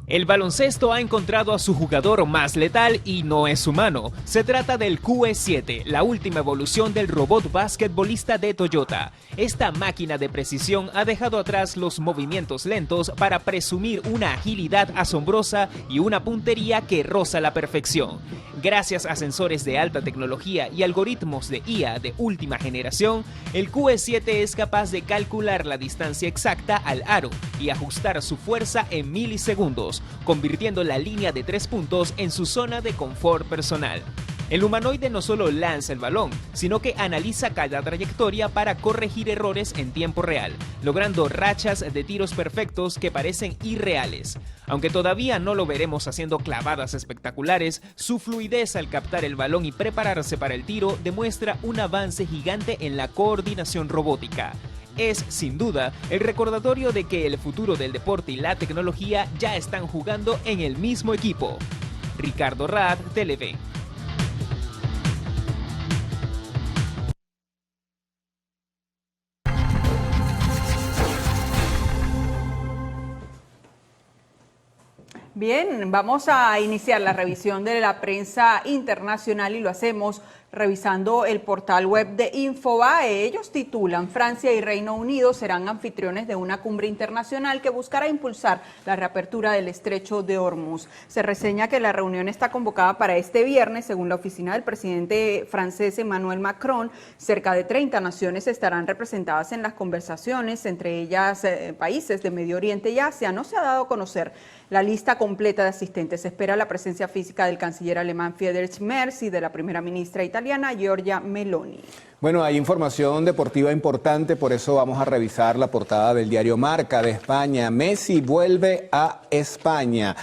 El baloncesto ha encontrado a su jugador más letal y no es humano. Se trata del QE7, la última evolución del robot basquetbolista de Toyota. Esta máquina de precisión ha dejado atrás los movimientos lentos para presumir una agilidad asombrosa y una puntería que roza la perfección. Gracias a sensores de alta tecnología y algoritmos de IA de última generación, el QE7 es capaz de calcular la distancia exacta al aro y ajustar su fuerza en milisegundos, convirtiendo la línea de 3 puntos en su zona de confort personal. El humanoide no solo lanza el balón, sino que analiza cada trayectoria para corregir errores en tiempo real, logrando rachas de tiros perfectos que parecen irreales. Aunque todavía no lo veremos haciendo clavadas espectaculares, su fluidez al captar el balón y prepararse para el tiro demuestra un avance gigante en la coordinación robótica. Es, sin duda, el recordatorio de que el futuro del deporte y la tecnología ya están jugando en el mismo equipo. Ricardo Rad, Televen. Bien, vamos a iniciar la revisión de la prensa internacional y lo hacemos revisando el portal web de Infobae. Ellos titulan: Francia y Reino Unido serán anfitriones de una cumbre internacional que buscará impulsar la reapertura del estrecho de Hormuz. Se reseña que la reunión está convocada para este viernes. Según la oficina del presidente francés Emmanuel Macron, cerca de 30 naciones estarán representadas en las conversaciones, entre ellas países de Medio Oriente y Asia. No se ha dado a conocer la lista completa de asistentes. Se espera la presencia física del canciller alemán Friedrich Merz y de la primera ministra italiana Giorgia Meloni. Bueno, hay información deportiva importante, por eso vamos a revisar la portada del diario Marca de España. Messi vuelve a España.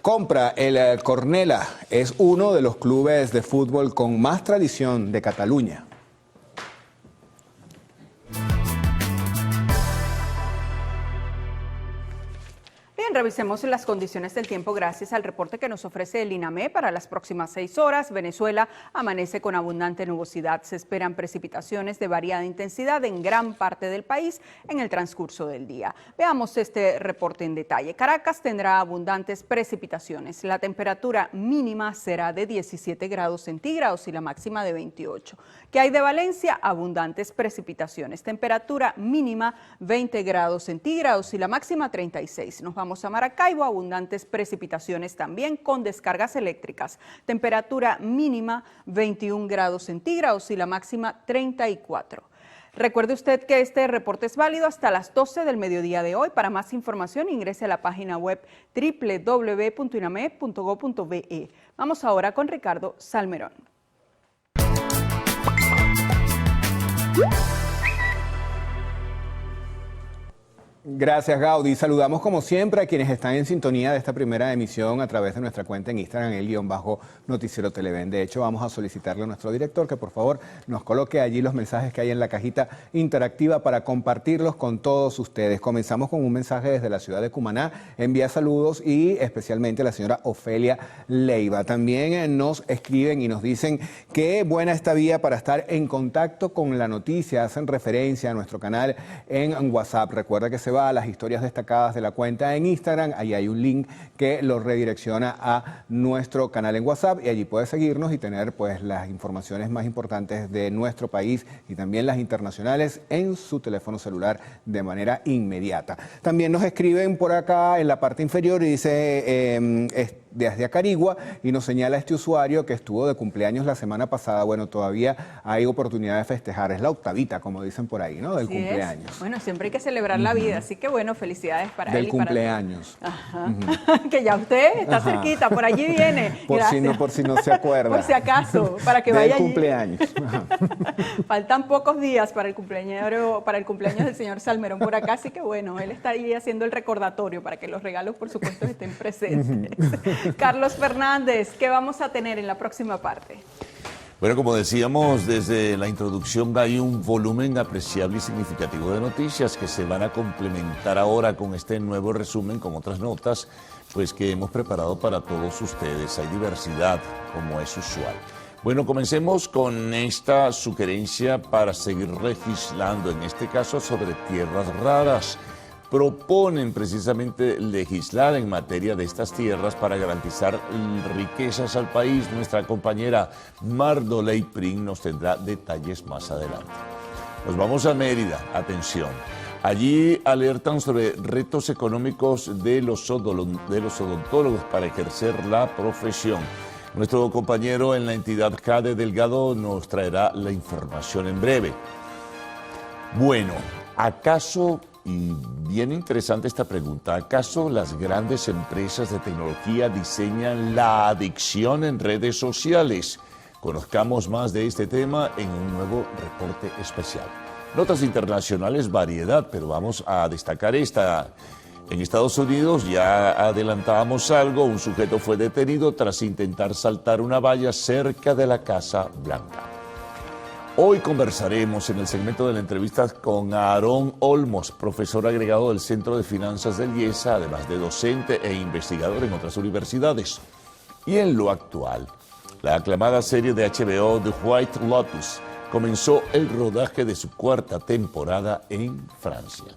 Compra el Cornellà, es uno de los clubes de fútbol con más tradición de Cataluña. Bien, revisemos las condiciones del tiempo gracias al reporte que nos ofrece el INAME para las próximas 6 horas. Venezuela amanece con abundante nubosidad. Se esperan precipitaciones de variada intensidad en gran parte del país en el transcurso del día. Veamos este reporte en detalle. Caracas tendrá abundantes precipitaciones. La temperatura mínima será de 17 grados centígrados y la máxima de 28. ¿Qué hay de Valencia? Abundantes precipitaciones. Temperatura mínima 20 grados centígrados y la máxima 36. Nos vamos a Maracaibo, abundantes precipitaciones también con descargas eléctricas. Temperatura mínima 21 grados centígrados y la máxima 34. Recuerde usted que este reporte es válido hasta las 12 del mediodía de hoy. Para más información ingrese a la página web www.iname.gov.be. Vamos ahora con Ricardo Salmerón. Gracias, Gaudí. Saludamos como siempre a quienes están en sintonía de esta primera emisión a través de nuestra cuenta en Instagram, _noticiero Televen. De hecho, vamos a solicitarle a nuestro director que por favor nos coloque allí los mensajes que hay en la cajita interactiva para compartirlos con todos ustedes. Comenzamos con un mensaje desde la ciudad de Cumaná. Envía saludos y especialmente a la señora Ofelia Leiva. También nos escriben y nos dicen que buena esta vía para estar en contacto con la noticia. Hacen referencia a nuestro canal en WhatsApp. Recuerda que se va a las historias destacadas de la cuenta en Instagram, ahí hay un link que lo redirecciona a nuestro canal en WhatsApp y allí puede seguirnos y tener pues las informaciones más importantes de nuestro país y también las internacionales en su teléfono celular de manera inmediata. También nos escriben por acá en la parte inferior y dice desde Acarigua y nos señala este usuario que estuvo de cumpleaños la semana pasada. Bueno, todavía hay oportunidad de festejar, es la octavita, como dicen por ahí, ¿no? Del Así cumpleaños. Bueno, siempre hay que celebrar la vida, así que bueno, felicidades para él. Del y para cumpleaños. Ajá. Que ya usted está cerquita, por allí viene. Por si no se acuerda. Por si acaso, para que Del vaya allí. cumpleaños. Faltan pocos días para el cumpleaños del señor Salmerón por acá, así que bueno, él está ahí haciendo el recordatorio para que los regalos, por supuesto, estén presentes. Carlos Fernández, ¿qué vamos a tener en la próxima parte? Bueno, como decíamos desde la introducción, hay un volumen apreciable y significativo de noticias que se van a complementar ahora con este nuevo resumen, con otras notas, pues que hemos preparado para todos ustedes. Hay diversidad, como es usual. Bueno, comencemos con esta sugerencia para seguir legislando, en este caso sobre tierras raras. Proponen precisamente legislar en materia de estas tierras para garantizar riquezas al país. Nuestra compañera Mardoley Prin nos tendrá detalles más adelante. Nos vamos a Mérida, atención. Allí alertan sobre retos económicos de los odontólogos para ejercer la profesión. Nuestro compañero en la entidad Cade Delgado nos traerá la información en breve. Bueno, ¿acaso... Y bien interesante esta pregunta, ¿acaso las grandes empresas de tecnología diseñan la adicción en redes sociales? Conozcamos más de este tema en un nuevo reporte especial. Notas internacionales, variedad, pero vamos a destacar esta. En Estados Unidos ya adelantábamos algo, un sujeto fue detenido tras intentar saltar una valla cerca de la Casa Blanca. Hoy conversaremos en el segmento de la entrevista con Aarón Olmos, profesor agregado del Centro de Finanzas del IESA, además de docente e investigador en otras universidades. Y en lo actual, la aclamada serie de HBO The White Lotus comenzó el rodaje de su cuarta temporada en Francia.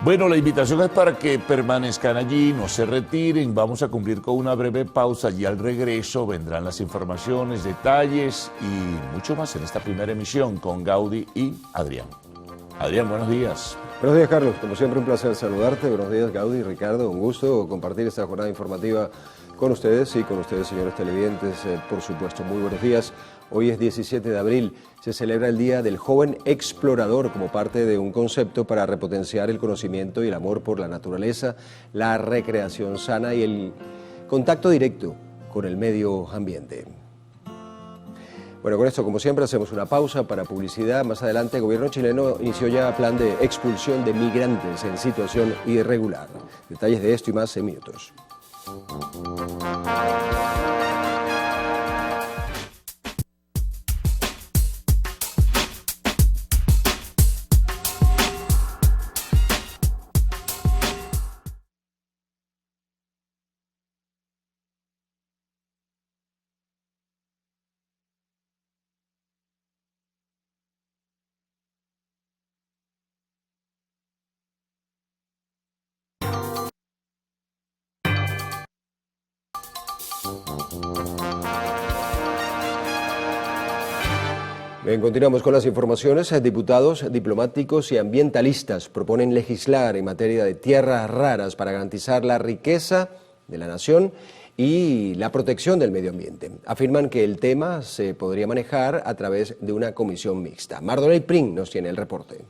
Bueno, la invitación es para que permanezcan allí, no se retiren, vamos a cumplir con una breve pausa y al regreso vendrán las informaciones, detalles y mucho más en esta primera emisión con Gaudí y Adrián. Adrián, buenos días. Buenos días, Carlos. Como siempre, un placer saludarte. Buenos días, Gaudí, Ricardo. Un gusto compartir esta jornada informativa con ustedes y con ustedes, señores televidentes, por supuesto. Muy buenos días. Hoy es 17 de abril. Se celebra el Día del Joven Explorador como parte de un concepto para repotenciar el conocimiento y el amor por la naturaleza, la recreación sana y el contacto directo con el medio ambiente. Bueno, con esto, como siempre, hacemos una pausa para publicidad. Más adelante, el gobierno chileno inició ya plan de expulsión de migrantes en situación irregular. Detalles de esto y más en minutos. Bien, continuamos con las informaciones. Diputados, diplomáticos y ambientalistas proponen legislar en materia de tierras raras para garantizar la riqueza de la nación y la protección del medio ambiente. Afirman que el tema se podría manejar a través de una comisión mixta. Mardoney Pring nos tiene el reporte.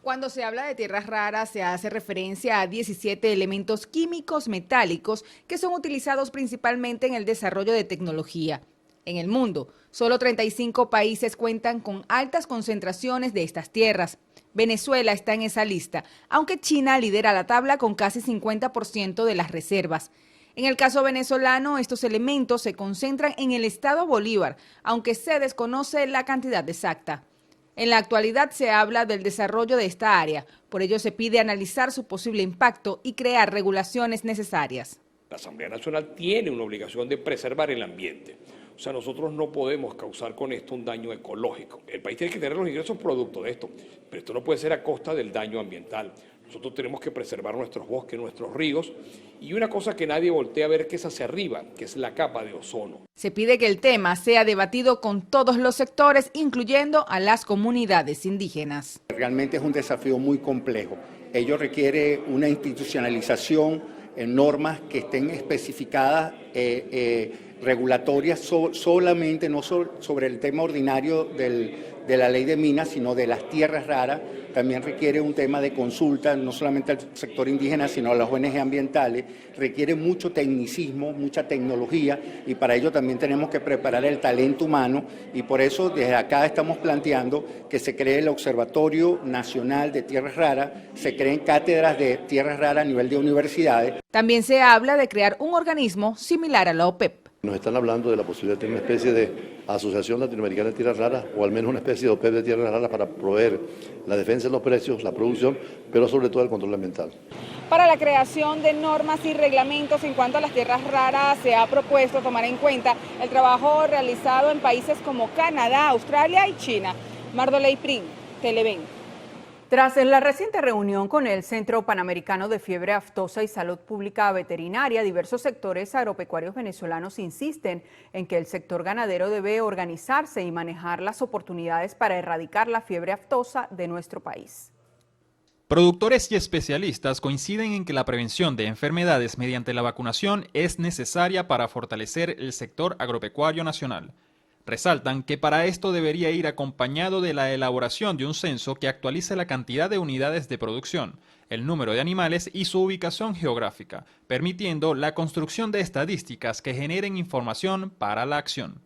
Cuando se habla de tierras raras, se hace referencia a 17 elementos químicos metálicos que son utilizados principalmente en el desarrollo de tecnología. En el mundo, solo 35 países cuentan con altas concentraciones de estas tierras. Venezuela está en esa lista, aunque China lidera la tabla con casi 50% de las reservas. En el caso venezolano, estos elementos se concentran en el estado Bolívar, aunque se desconoce la cantidad exacta. En la actualidad se habla del desarrollo de esta área, por ello se pide analizar su posible impacto y crear regulaciones necesarias. La Asamblea Nacional tiene una obligación de preservar el ambiente. O sea, nosotros no podemos causar con esto un daño ecológico. El país tiene que tener los ingresos producto de esto, pero esto no puede ser a costa del daño ambiental. Nosotros tenemos que preservar nuestros bosques, nuestros ríos, y una cosa que nadie voltea a ver que es hacia arriba, que es la capa de ozono. Se pide que el tema sea debatido con todos los sectores, incluyendo a las comunidades indígenas. Realmente es un desafío muy complejo. Ello requiere una institucionalización en normas que estén especificadas, regulatorias solamente, no sobre el tema ordinario de la ley de minas, sino de las tierras raras. También requiere un tema de consulta, no solamente al sector indígena, sino a las ONG ambientales. Requiere mucho tecnicismo, mucha tecnología, y para ello también tenemos que preparar el talento humano, y por eso desde acá estamos planteando que se cree el Observatorio Nacional de Tierras Raras, se creen cátedras de tierras raras a nivel de universidades. También se habla de crear un organismo similar a la OPEP. Nos están hablando de la posibilidad de tener una especie de Asociación Latinoamericana de Tierras Raras, o al menos una especie de OPEP de tierras raras para proveer la defensa de los precios, la producción, pero sobre todo el control ambiental. Para la creación de normas y reglamentos en cuanto a las tierras raras, se ha propuesto tomar en cuenta el trabajo realizado en países como Canadá, Australia y China. Mardoney Pring, Televen. Tras la reciente reunión con el Centro Panamericano de Fiebre Aftosa y Salud Pública Veterinaria, diversos sectores agropecuarios venezolanos insisten en que el sector ganadero debe organizarse y manejar las oportunidades para erradicar la fiebre aftosa de nuestro país. Productores y especialistas coinciden en que la prevención de enfermedades mediante la vacunación es necesaria para fortalecer el sector agropecuario nacional. Resaltan que para esto debería ir acompañado de la elaboración de un censo que actualice la cantidad de unidades de producción, el número de animales y su ubicación geográfica, permitiendo la construcción de estadísticas que generen información para la acción.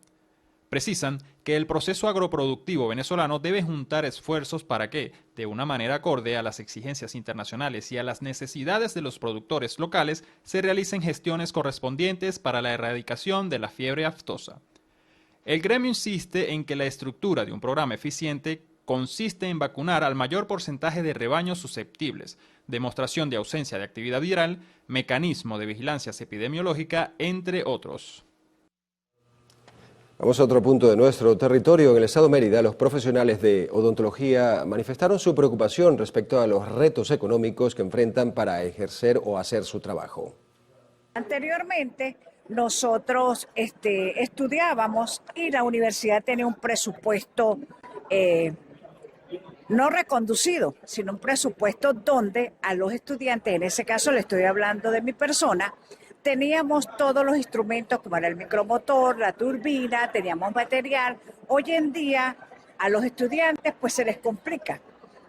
Precisan que el proceso agroproductivo venezolano debe juntar esfuerzos para que, de una manera acorde a las exigencias internacionales y a las necesidades de los productores locales, se realicen gestiones correspondientes para la erradicación de la fiebre aftosa. El gremio insiste en que la estructura de un programa eficiente consiste en vacunar al mayor porcentaje de rebaños susceptibles, demostración de ausencia de actividad viral, mecanismo de vigilancia epidemiológica, entre otros. Vamos a otro punto de nuestro territorio. En el estado Mérida, los profesionales de odontología manifestaron su preocupación respecto a los retos económicos que enfrentan para ejercer o hacer su trabajo. Anteriormente, nosotros estudiábamos y la universidad tenía un presupuesto no reconducido, sino un presupuesto donde a los estudiantes, en ese caso le estoy hablando de mi persona, teníamos todos los instrumentos como era el micromotor, la turbina, teníamos material. Hoy en día a los estudiantes pues se les complica,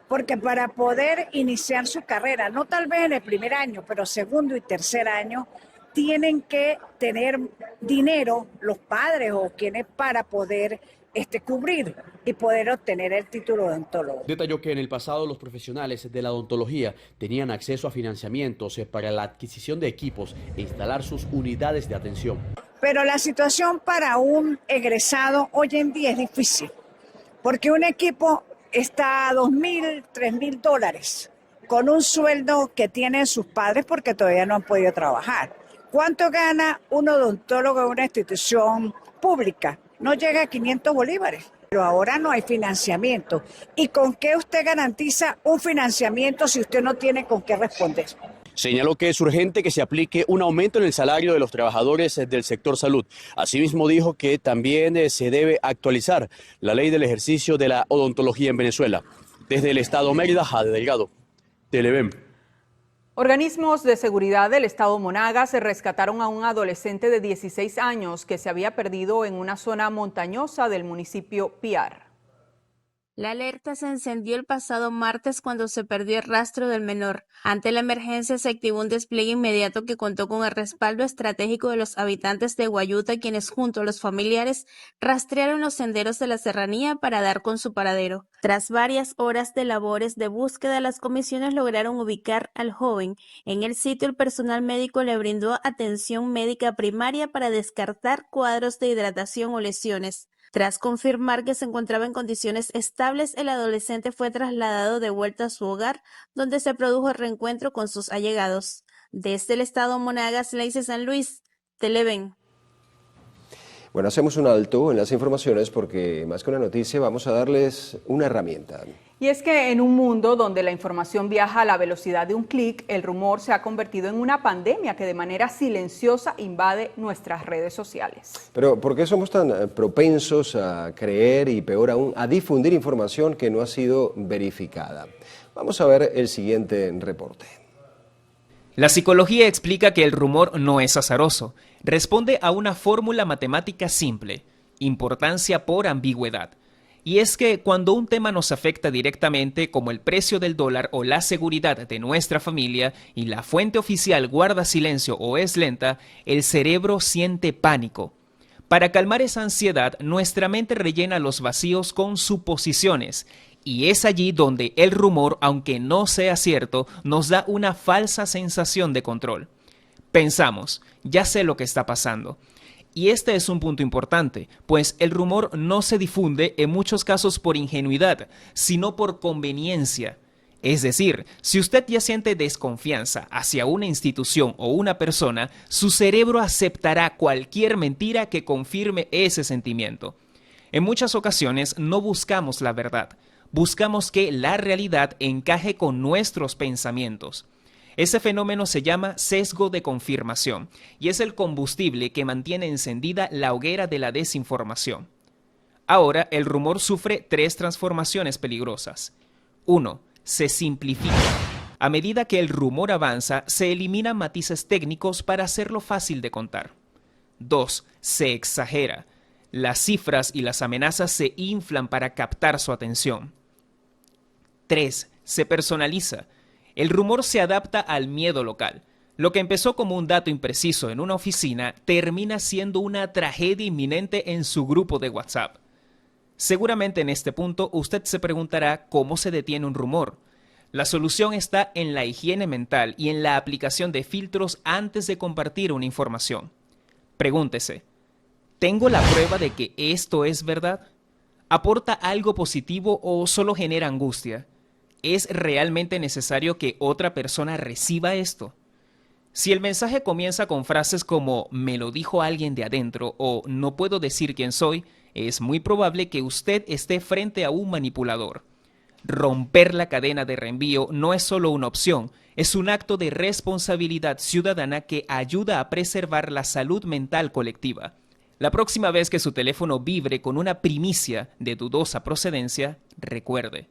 porque para poder iniciar su carrera, no tal vez en el primer año, pero segundo y tercer año, tienen que tener dinero los padres o quienes para poder cubrir y poder obtener el título de odontólogo. Detalló que en el pasado los profesionales de la odontología tenían acceso a financiamientos para la adquisición de equipos e instalar sus unidades de atención. Pero la situación para un egresado hoy en día es difícil, porque un equipo está a $2,000, $3,000 con un sueldo que tienen sus padres porque todavía no han podido trabajar. ¿Cuánto gana un odontólogo en una institución pública? No llega a 500 bolívares, pero ahora no hay financiamiento. ¿Y con qué usted garantiza un financiamiento si usted no tiene con qué responder? Señaló que es urgente que se aplique un aumento en el salario de los trabajadores del sector salud. Asimismo dijo que también se debe actualizar la ley del ejercicio de la odontología en Venezuela. Desde el estado Mérida, Jade Delgado, Televen. Organismos de seguridad del estado Monagas rescataron a un adolescente de 16 años que se había perdido en una zona montañosa del municipio Piar. La alerta se encendió el pasado martes cuando se perdió el rastro del menor. Ante la emergencia se activó un despliegue inmediato que contó con el respaldo estratégico de los habitantes de Guayuta, quienes junto a los familiares rastrearon los senderos de la serranía para dar con su paradero. Tras varias horas de labores de búsqueda, las comisiones lograron ubicar al joven. En el sitio, el personal médico le brindó atención médica primaria para descartar cuadros de hidratación o lesiones. Tras confirmar que se encontraba en condiciones estables, el adolescente fue trasladado de vuelta a su hogar, donde se produjo el reencuentro con sus allegados. Desde el estado Monagas, Leice San Luis, Televen. Bueno, hacemos un alto en las informaciones porque más que una noticia vamos a darles una herramienta. Y es que en un mundo donde la información viaja a la velocidad de un clic, el rumor se ha convertido en una pandemia que de manera silenciosa invade nuestras redes sociales. Pero ¿por qué somos tan propensos a creer y peor aún a difundir información que no ha sido verificada? Vamos a ver el siguiente reporte. La psicología explica que el rumor no es azaroso. Responde a una fórmula matemática simple: importancia por ambigüedad. Y es que cuando un tema nos afecta directamente, como el precio del dólar o la seguridad de nuestra familia, y la fuente oficial guarda silencio o es lenta, el cerebro siente pánico. Para calmar esa ansiedad, nuestra mente rellena los vacíos con suposiciones. Y es allí donde el rumor, aunque no sea cierto, nos da una falsa sensación de control. Pensamos, ya sé lo que está pasando. Y este es un punto importante, pues el rumor no se difunde en muchos casos por ingenuidad, sino por conveniencia. Es decir, si usted ya siente desconfianza hacia una institución o una persona, su cerebro aceptará cualquier mentira que confirme ese sentimiento. En muchas ocasiones no buscamos la verdad, buscamos que la realidad encaje con nuestros pensamientos. Ese fenómeno se llama sesgo de confirmación y es el combustible que mantiene encendida la hoguera de la desinformación. Ahora, el rumor sufre 3 transformaciones peligrosas. 1. Se simplifica. A medida que el rumor avanza, se eliminan matices técnicos para hacerlo fácil de contar. 2. Se exagera. Las cifras y las amenazas se inflan para captar su atención. 3. Se personaliza. El rumor se adapta al miedo local. Lo que empezó como un dato impreciso en una oficina termina siendo una tragedia inminente en su grupo de WhatsApp. Seguramente en este punto usted se preguntará cómo se detiene un rumor. La solución está en la higiene mental y en la aplicación de filtros antes de compartir una información. Pregúntese, ¿tengo la prueba de que esto es verdad? ¿Aporta algo positivo o solo genera angustia? ¿Es realmente necesario que otra persona reciba esto? Si el mensaje comienza con frases como «me lo dijo alguien de adentro» o «no puedo decir quién soy», es muy probable que usted esté frente a un manipulador. Romper la cadena de reenvío no es solo una opción, es un acto de responsabilidad ciudadana que ayuda a preservar la salud mental colectiva. La próxima vez que su teléfono vibre con una primicia de dudosa procedencia, recuerde,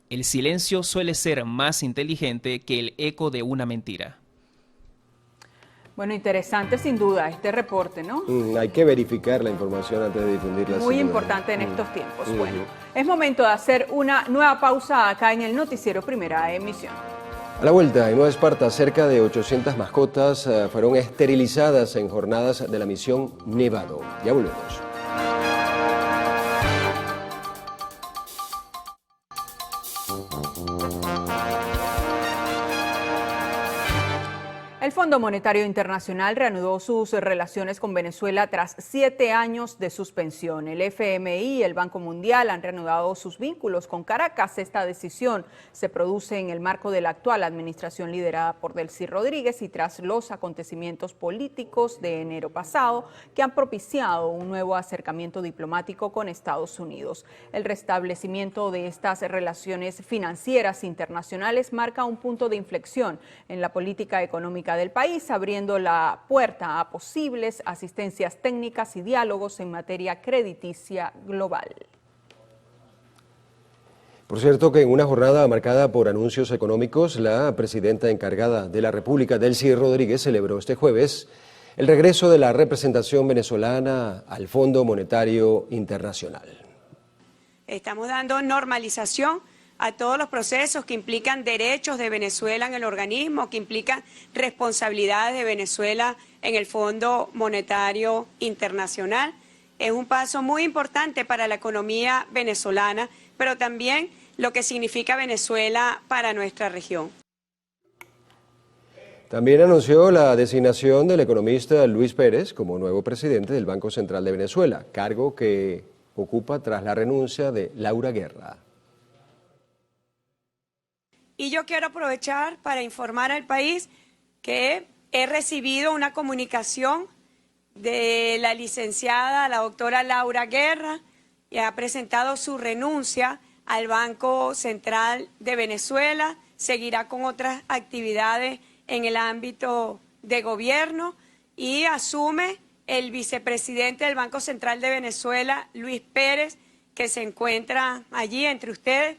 el silencio suele ser más inteligente que el eco de una mentira. Bueno, interesante sin duda este reporte, ¿no? Hay que verificar la información antes de difundirla. Muy importante en estos tiempos. Bueno, es momento de hacer una nueva pausa acá en el noticiero Primera Emisión. A la vuelta, en Nueva Esparta, cerca de 800 mascotas fueron esterilizadas en jornadas de la misión Nevado. Ya volvemos. El Fondo Monetario Internacional reanudó sus relaciones con Venezuela tras 7 años de suspensión. El FMI y el Banco Mundial han reanudado sus vínculos con Caracas. Esta decisión se produce en el marco de la actual administración liderada por Delcy Rodríguez y tras los acontecimientos políticos de enero pasado que han propiciado un nuevo acercamiento diplomático con Estados Unidos. El restablecimiento de estas relaciones financieras internacionales marca un punto de inflexión en la política económica del país, abriendo la puerta a posibles asistencias técnicas y diálogos en materia crediticia global. Por cierto que en una jornada marcada por anuncios económicos, la presidenta encargada de la República, Delcy Rodríguez, celebró este jueves el regreso de la representación venezolana al Fondo Monetario Internacional. Estamos dando normalización a todos los procesos que implican derechos de Venezuela en el organismo, que implican responsabilidades de Venezuela en el Fondo Monetario Internacional. Es un paso muy importante para la economía venezolana, pero también lo que significa Venezuela para nuestra región. También anunció la designación del economista Luis Pérez como nuevo presidente del Banco Central de Venezuela, cargo que ocupa tras la renuncia de Laura Guerra. Y yo quiero aprovechar para informar al país que he recibido una comunicación de la licenciada, la doctora Laura Guerra, que ha presentado su renuncia al Banco Central de Venezuela, seguirá con otras actividades en el ámbito de gobierno y asume el vicepresidente del Banco Central de Venezuela, Luis Pérez, que se encuentra allí entre ustedes.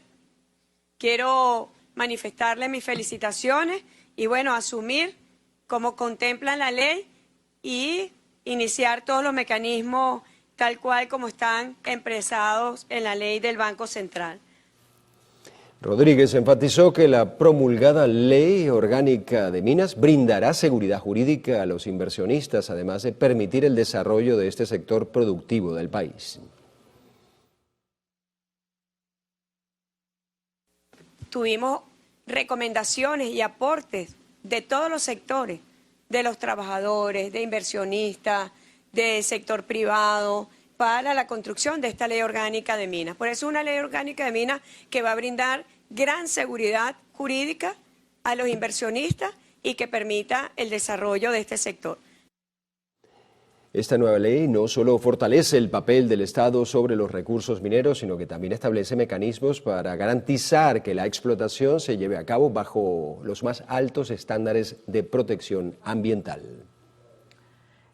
Quiero manifestarle mis felicitaciones y bueno, asumir como contempla la ley y iniciar todos los mecanismos tal cual como están empresados en la ley del Banco Central. Rodríguez enfatizó que la promulgada Ley Orgánica de Minas brindará seguridad jurídica a los inversionistas, además de permitir el desarrollo de este sector productivo del país. Tuvimos recomendaciones y aportes de todos los sectores, de los trabajadores, de inversionistas, del sector privado, para la construcción de esta ley orgánica de minas. Por eso es una ley orgánica de minas que va a brindar gran seguridad jurídica a los inversionistas y que permita el desarrollo de este sector. Esta nueva ley no solo fortalece el papel del Estado sobre los recursos mineros, sino que también establece mecanismos para garantizar que la explotación se lleve a cabo bajo los más altos estándares de protección ambiental.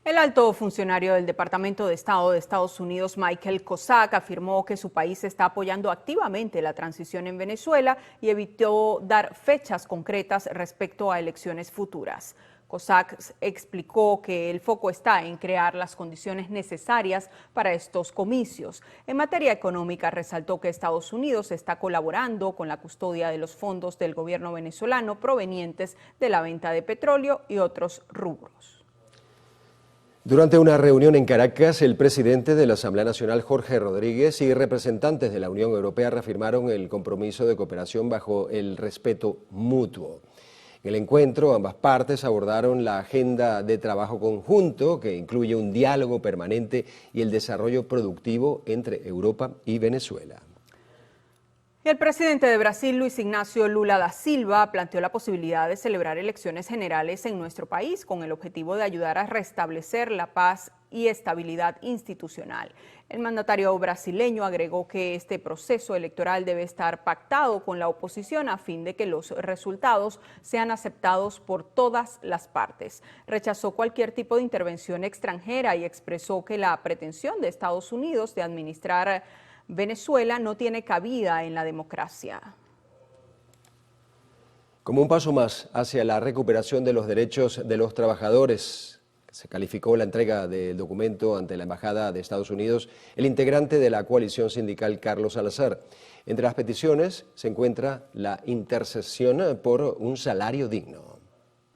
El alto funcionario del Departamento de Estado de Estados Unidos, Michael Kozak, afirmó que su país está apoyando activamente la transición en Venezuela y evitó dar fechas concretas respecto a elecciones futuras. Kozak explicó que el foco está en crear las condiciones necesarias para estos comicios. En materia económica, resaltó que Estados Unidos está colaborando con la custodia de los fondos del gobierno venezolano provenientes de la venta de petróleo y otros rubros. Durante una reunión en Caracas, el presidente de la Asamblea Nacional, Jorge Rodríguez, y representantes de la Unión Europea reafirmaron el compromiso de cooperación bajo el respeto mutuo. En el encuentro, ambas partes abordaron la agenda de trabajo conjunto, que incluye un diálogo permanente y el desarrollo productivo entre Europa y Venezuela. El presidente de Brasil, Luis Ignacio Lula da Silva, planteó la posibilidad de celebrar elecciones generales en nuestro país con el objetivo de ayudar a restablecer la paz y estabilidad institucional. El mandatario brasileño agregó que este proceso electoral debe estar pactado con la oposición a fin de que los resultados sean aceptados por todas las partes. Rechazó cualquier tipo de intervención extranjera y expresó que la pretensión de Estados Unidos de administrar Venezuela no tiene cabida en la democracia. Como un paso más hacia la recuperación de los derechos de los trabajadores, se calificó la entrega del documento ante la Embajada de Estados Unidos el integrante de la coalición sindical Carlos Salazar. Entre las peticiones se encuentra la intercesión por un salario digno.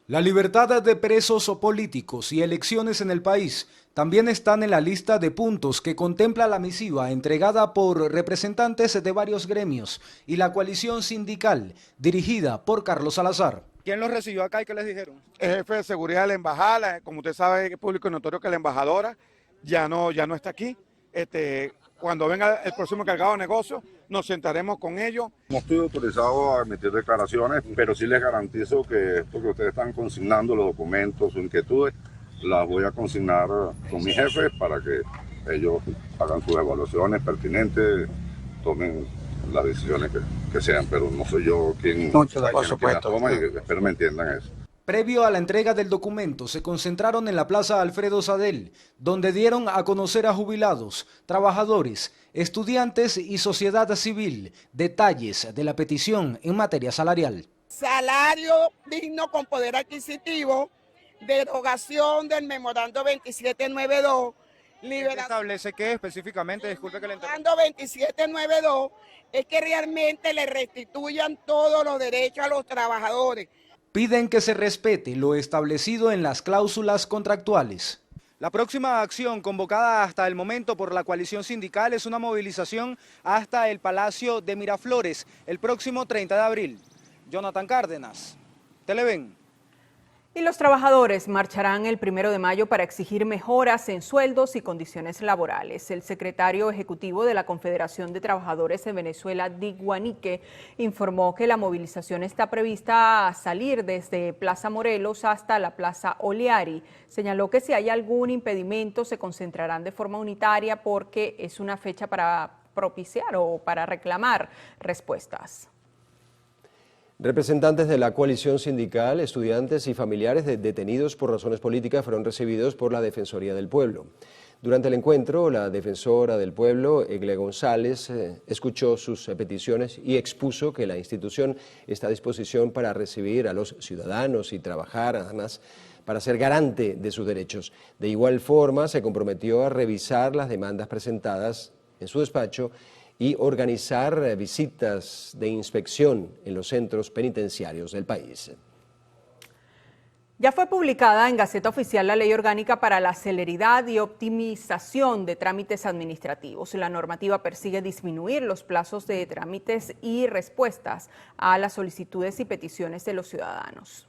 La libertad de presos o políticos y elecciones en el país también están en la lista de puntos que contempla la misiva entregada por representantes de varios gremios y la coalición sindical dirigida por Carlos Salazar. ¿Quién los recibió acá y qué les dijeron? El jefe de seguridad de la embajada, como usted sabe, es público y notorio que la embajadora ya no está aquí. Cuando venga el próximo encargado de negocio, nos sentaremos con ellos. No estoy autorizado a emitir declaraciones, pero sí les garantizo que esto que ustedes están consignando, los documentos, sus inquietudes, las voy a consignar con mis jefes para que ellos hagan sus evaluaciones pertinentes, tomen las decisiones que sean, pero no soy yo quien las toma y espero me entiendan eso. Previo a la entrega del documento, se concentraron en la Plaza Alfredo Sadel, donde dieron a conocer a jubilados, trabajadores, estudiantes y sociedad civil detalles de la petición en materia salarial. Salario digno con poder adquisitivo, derogación del memorando 2792, ¿Qué establece qué específicamente? Disculpe que le interrumpa. Memorando 2792 es que realmente le restituyan todos los derechos a los trabajadores. Piden que se respete lo establecido en las cláusulas contractuales. La próxima acción convocada hasta el momento por la coalición sindical es una movilización hasta el Palacio de Miraflores el próximo 30 de abril. Jonathan Cárdenas, Televen. Y los trabajadores marcharán el 1 de mayo para exigir mejoras en sueldos y condiciones laborales. El secretario ejecutivo de la Confederación de Trabajadores de Venezuela, Dick Guanique, informó que la movilización está prevista a salir desde Plaza Morelos hasta la Plaza Oleari. Señaló que si hay algún impedimento se concentrarán de forma unitaria porque es una fecha para propiciar o para reclamar respuestas. Representantes de la coalición sindical, estudiantes y familiares de detenidos por razones políticas fueron recibidos por la Defensoría del Pueblo. Durante el encuentro, la defensora del pueblo, Egle González, escuchó sus peticiones y expuso que la institución está a disposición para recibir a los ciudadanos y trabajar, además, para ser garante de sus derechos. De igual forma, se comprometió a revisar las demandas presentadas en su despacho y organizar visitas de inspección en los centros penitenciarios del país. Ya fue publicada en Gaceta Oficial la Ley Orgánica para la Celeridad y Optimización de Trámites Administrativos. La normativa persigue disminuir los plazos de trámites y respuestas a las solicitudes y peticiones de los ciudadanos.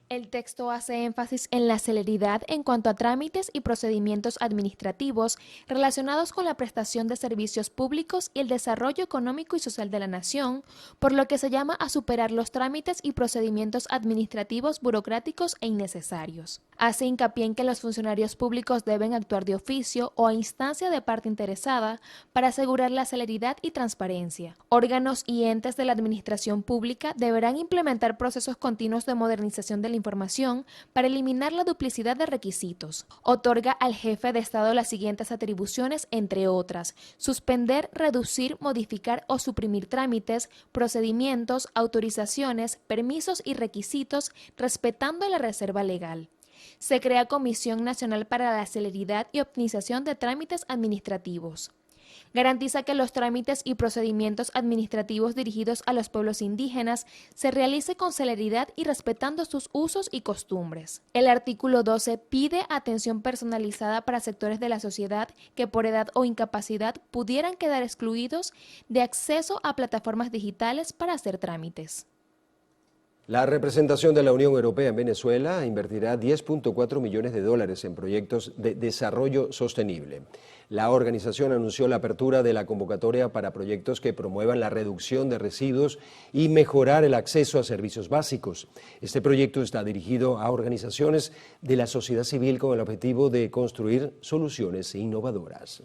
El texto hace énfasis en la celeridad en cuanto a trámites y procedimientos administrativos relacionados con la prestación de servicios públicos y el desarrollo económico y social de la nación, por lo que se llama a superar los trámites y procedimientos administrativos burocráticos e innecesarios. Hace hincapié en que los funcionarios públicos deben actuar de oficio o a instancia de parte interesada para asegurar la celeridad y transparencia. Órganos y entes de la administración pública deberán implementar procesos continuos de modernización de la información para eliminar la duplicidad de requisitos. Otorga al jefe de Estado las siguientes atribuciones, entre otras: suspender, reducir, modificar o suprimir trámites, procedimientos, autorizaciones, permisos y requisitos, respetando la reserva legal. Se crea Comisión Nacional para la Celeridad y Optimización de Trámites Administrativos. Garantiza que los trámites y procedimientos administrativos dirigidos a los pueblos indígenas se realice con celeridad y respetando sus usos y costumbres. El artículo 12 pide atención personalizada para sectores de la sociedad que por edad o incapacidad pudieran quedar excluidos de acceso a plataformas digitales para hacer trámites. La representación de la Unión Europea en Venezuela invertirá $10.4 millones en proyectos de desarrollo sostenible. La organización anunció la apertura de la convocatoria para proyectos que promuevan la reducción de residuos y mejorar el acceso a servicios básicos. Este proyecto está dirigido a organizaciones de la sociedad civil con el objetivo de construir soluciones innovadoras.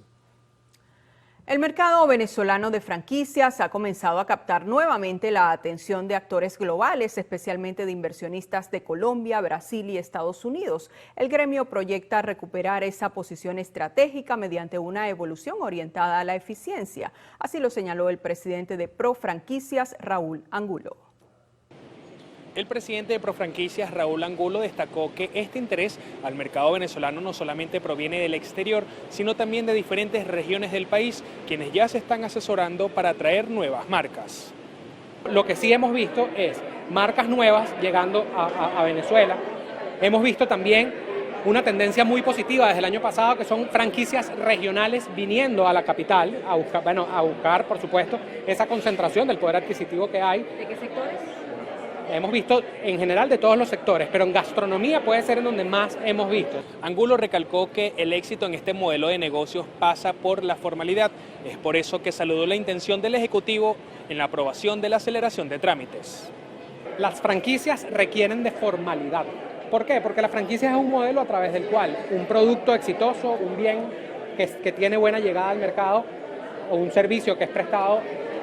El mercado venezolano de franquicias ha comenzado a captar nuevamente la atención de actores globales, especialmente de inversionistas de Colombia, Brasil y Estados Unidos. El gremio proyecta recuperar esa posición estratégica mediante una evolución orientada a la eficiencia. Así lo señaló el presidente de Profranquicias, Raúl Angulo. El presidente de Profranquicias, Raúl Angulo, destacó que este interés al mercado venezolano no solamente proviene del exterior, sino también de diferentes regiones del país, quienes ya se están asesorando para atraer nuevas marcas. Lo que sí hemos visto es marcas nuevas llegando a Venezuela. Hemos visto también una tendencia muy positiva desde el año pasado, que son franquicias regionales viniendo a la capital a buscar, por supuesto, esa concentración del poder adquisitivo que hay. ¿De qué sectores? hemos visto en general de todos los sectores, pero en gastronomía puede ser en donde más hemos visto. Angulo recalcó que el éxito en este modelo de negocios pasa por la formalidad. Es por eso que saludó la intención del Ejecutivo en la aprobación de la aceleración de trámites. Las franquicias requieren de formalidad. ¿Por qué? Porque la franquicia es un modelo a través del cual un producto exitoso, un bien que tiene buena llegada al mercado o un servicio que es prestado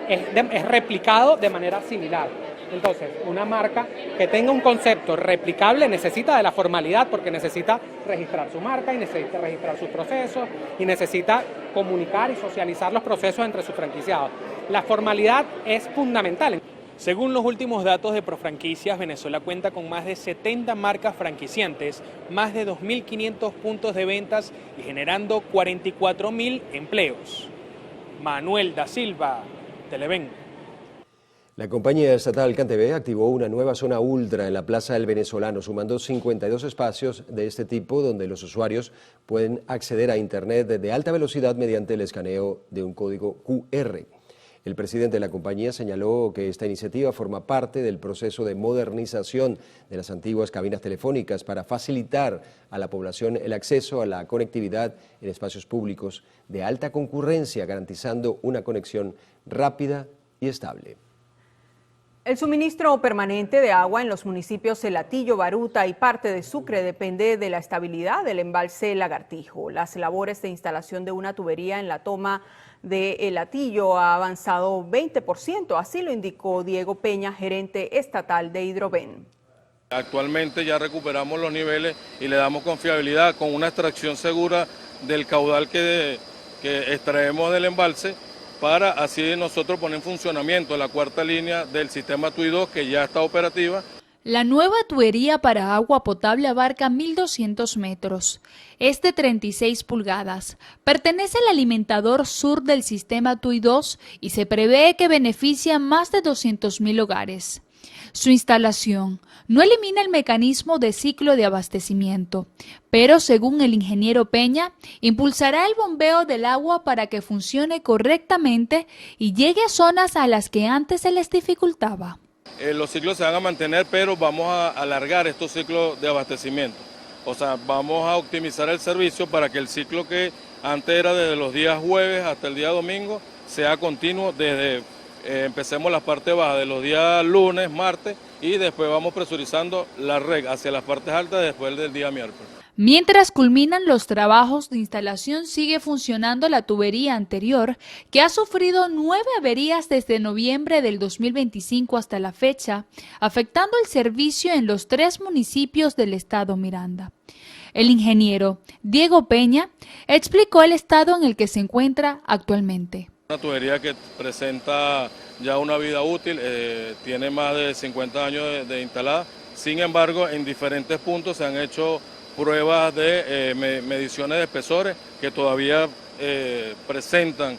es replicado de manera similar. Entonces, una marca que tenga un concepto replicable necesita de la formalidad porque necesita registrar su marca y necesita registrar sus procesos y necesita comunicar y socializar los procesos entre sus franquiciados. La formalidad es fundamental. Según los últimos datos de Profranquicias, Venezuela cuenta con más de 70 marcas franquiciantes, más de 2.500 puntos de ventas y generando 44.000 empleos. Manuel da Silva, Televen. La compañía estatal CanTV activó una nueva zona ultra en la Plaza del Venezolano, sumando 52 espacios de este tipo donde los usuarios pueden acceder a Internet de alta velocidad mediante el escaneo de un código QR. El presidente de la compañía señaló que esta iniciativa forma parte del proceso de modernización de las antiguas cabinas telefónicas para facilitar a la población el acceso a la conectividad en espacios públicos de alta concurrencia, garantizando una conexión rápida y estable. El suministro permanente de agua en los municipios El Hatillo, Baruta y parte de Sucre depende de la estabilidad del embalse Lagartijo. Las labores de instalación de una tubería en la toma de El Hatillo ha avanzado 20%, así lo indicó Diego Peña, gerente estatal de Hidroven. Actualmente ya recuperamos los niveles y le damos confiabilidad con una extracción segura del caudal que extraemos del embalse, para así nosotros poner en funcionamiento la cuarta línea del sistema TUI 2 que ya está operativa. La nueva tubería para agua potable abarca 1.200 metros. Es de 36 pulgadas. Pertenece al alimentador sur del sistema TUI 2 y se prevé que beneficia a más de 200.000 hogares. Su instalación no elimina el mecanismo de ciclo de abastecimiento, pero según el ingeniero Peña, impulsará el bombeo del agua para que funcione correctamente y llegue a zonas a las que antes se les dificultaba. Los ciclos se van a mantener, pero vamos a alargar estos ciclos de abastecimiento. O sea, vamos a optimizar el servicio para que el ciclo que antes era desde los días jueves hasta el día domingo sea continuo desde empecemos la parte baja de los días lunes, martes y después vamos presurizando la red hacia las partes altas después del día miércoles. Mientras culminan los trabajos de instalación, sigue funcionando la tubería anterior, que ha sufrido 9 averías desde noviembre del 2025 hasta la fecha, afectando el servicio en los 3 municipios del estado Miranda. El ingeniero Diego Peña explicó el estado en el que se encuentra actualmente. Una tubería que presenta ya una vida útil, tiene más de 50 años de instalada, sin embargo en diferentes puntos se han hecho pruebas de mediciones de espesores que todavía presentan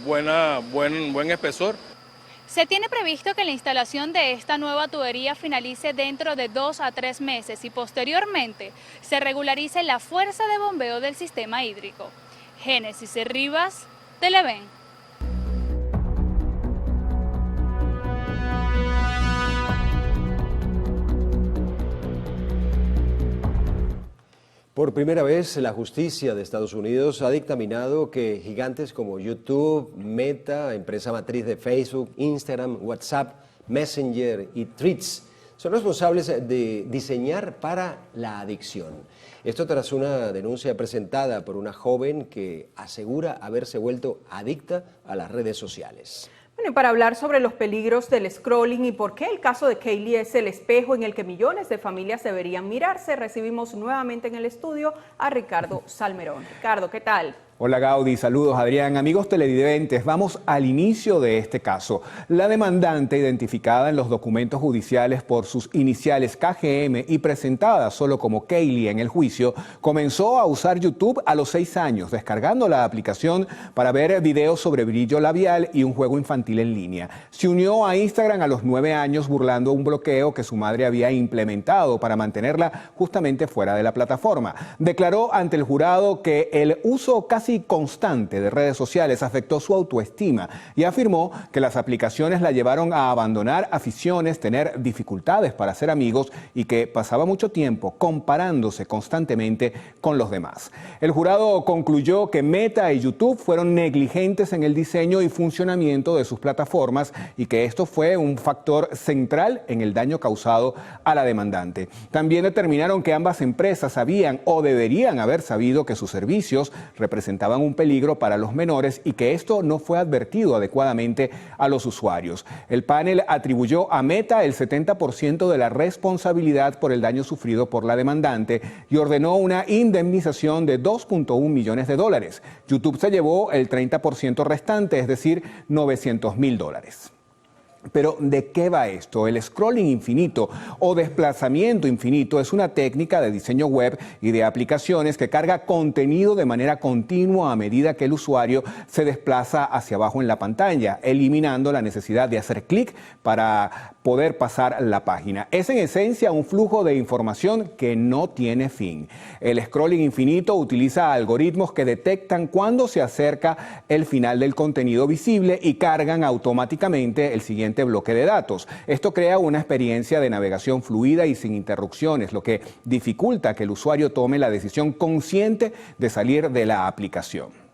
buen espesor. Se tiene previsto que la instalación de esta nueva tubería finalice dentro de 2 a 3 meses y posteriormente se regularice la fuerza de bombeo del sistema hídrico. Génesis Rivas, Televen. Por primera vez, la justicia de Estados Unidos ha dictaminado que gigantes como YouTube, Meta, empresa matriz de Facebook, Instagram, WhatsApp, Messenger y Threads son responsables de diseñar para la adicción. Esto tras una denuncia presentada por una joven que asegura haberse vuelto adicta a las redes sociales. Bueno, y para hablar sobre los peligros del scrolling y por qué el caso de Kaylee es el espejo en el que millones de familias deberían mirarse, recibimos nuevamente en el estudio a Ricardo Salmerón. Ricardo, ¿qué tal? Hola Gaudí, saludos Adrián. Amigos televidentes, vamos al inicio de este caso. La demandante, identificada en los documentos judiciales por sus iniciales KGM y presentada solo como Kaylee en el juicio, comenzó a usar YouTube a los 6 años, descargando la aplicación para ver videos sobre brillo labial y un juego infantil en línea. Se unió a Instagram a los 9 años burlando un bloqueo que su madre había implementado para mantenerla justamente fuera de la plataforma. Declaró ante el jurado que el uso casi casi constante de redes sociales afectó su autoestima y afirmó que las aplicaciones la llevaron a abandonar aficiones, tener dificultades para hacer amigos y que pasaba mucho tiempo comparándose constantemente con los demás. El jurado concluyó que Meta y YouTube fueron negligentes en el diseño y funcionamiento de sus plataformas y que esto fue un factor central en el daño causado a la demandante. También determinaron que ambas empresas sabían o deberían haber sabido que sus servicios representaban un peligro para los menores y que esto no fue advertido adecuadamente a los usuarios. El panel atribuyó a Meta el 70% de la responsabilidad por el daño sufrido por la demandante y ordenó una indemnización de $2.1 millones. YouTube se llevó el 30% restante, es decir, $900.000. Pero ¿de qué va esto? El scrolling infinito o desplazamiento infinito es una técnica de diseño web y de aplicaciones que carga contenido de manera continua a medida que el usuario se desplaza hacia abajo en la pantalla, eliminando la necesidad de hacer clic para poder pasar la página. Es en esencia un flujo de información que no tiene fin. El scrolling infinito utiliza algoritmos que detectan cuándo se acerca el final del contenido visible y cargan automáticamente el siguiente bloque de datos. Esto crea una experiencia de navegación fluida y sin interrupciones, lo que dificulta que el usuario tome la decisión consciente de salir de la aplicación.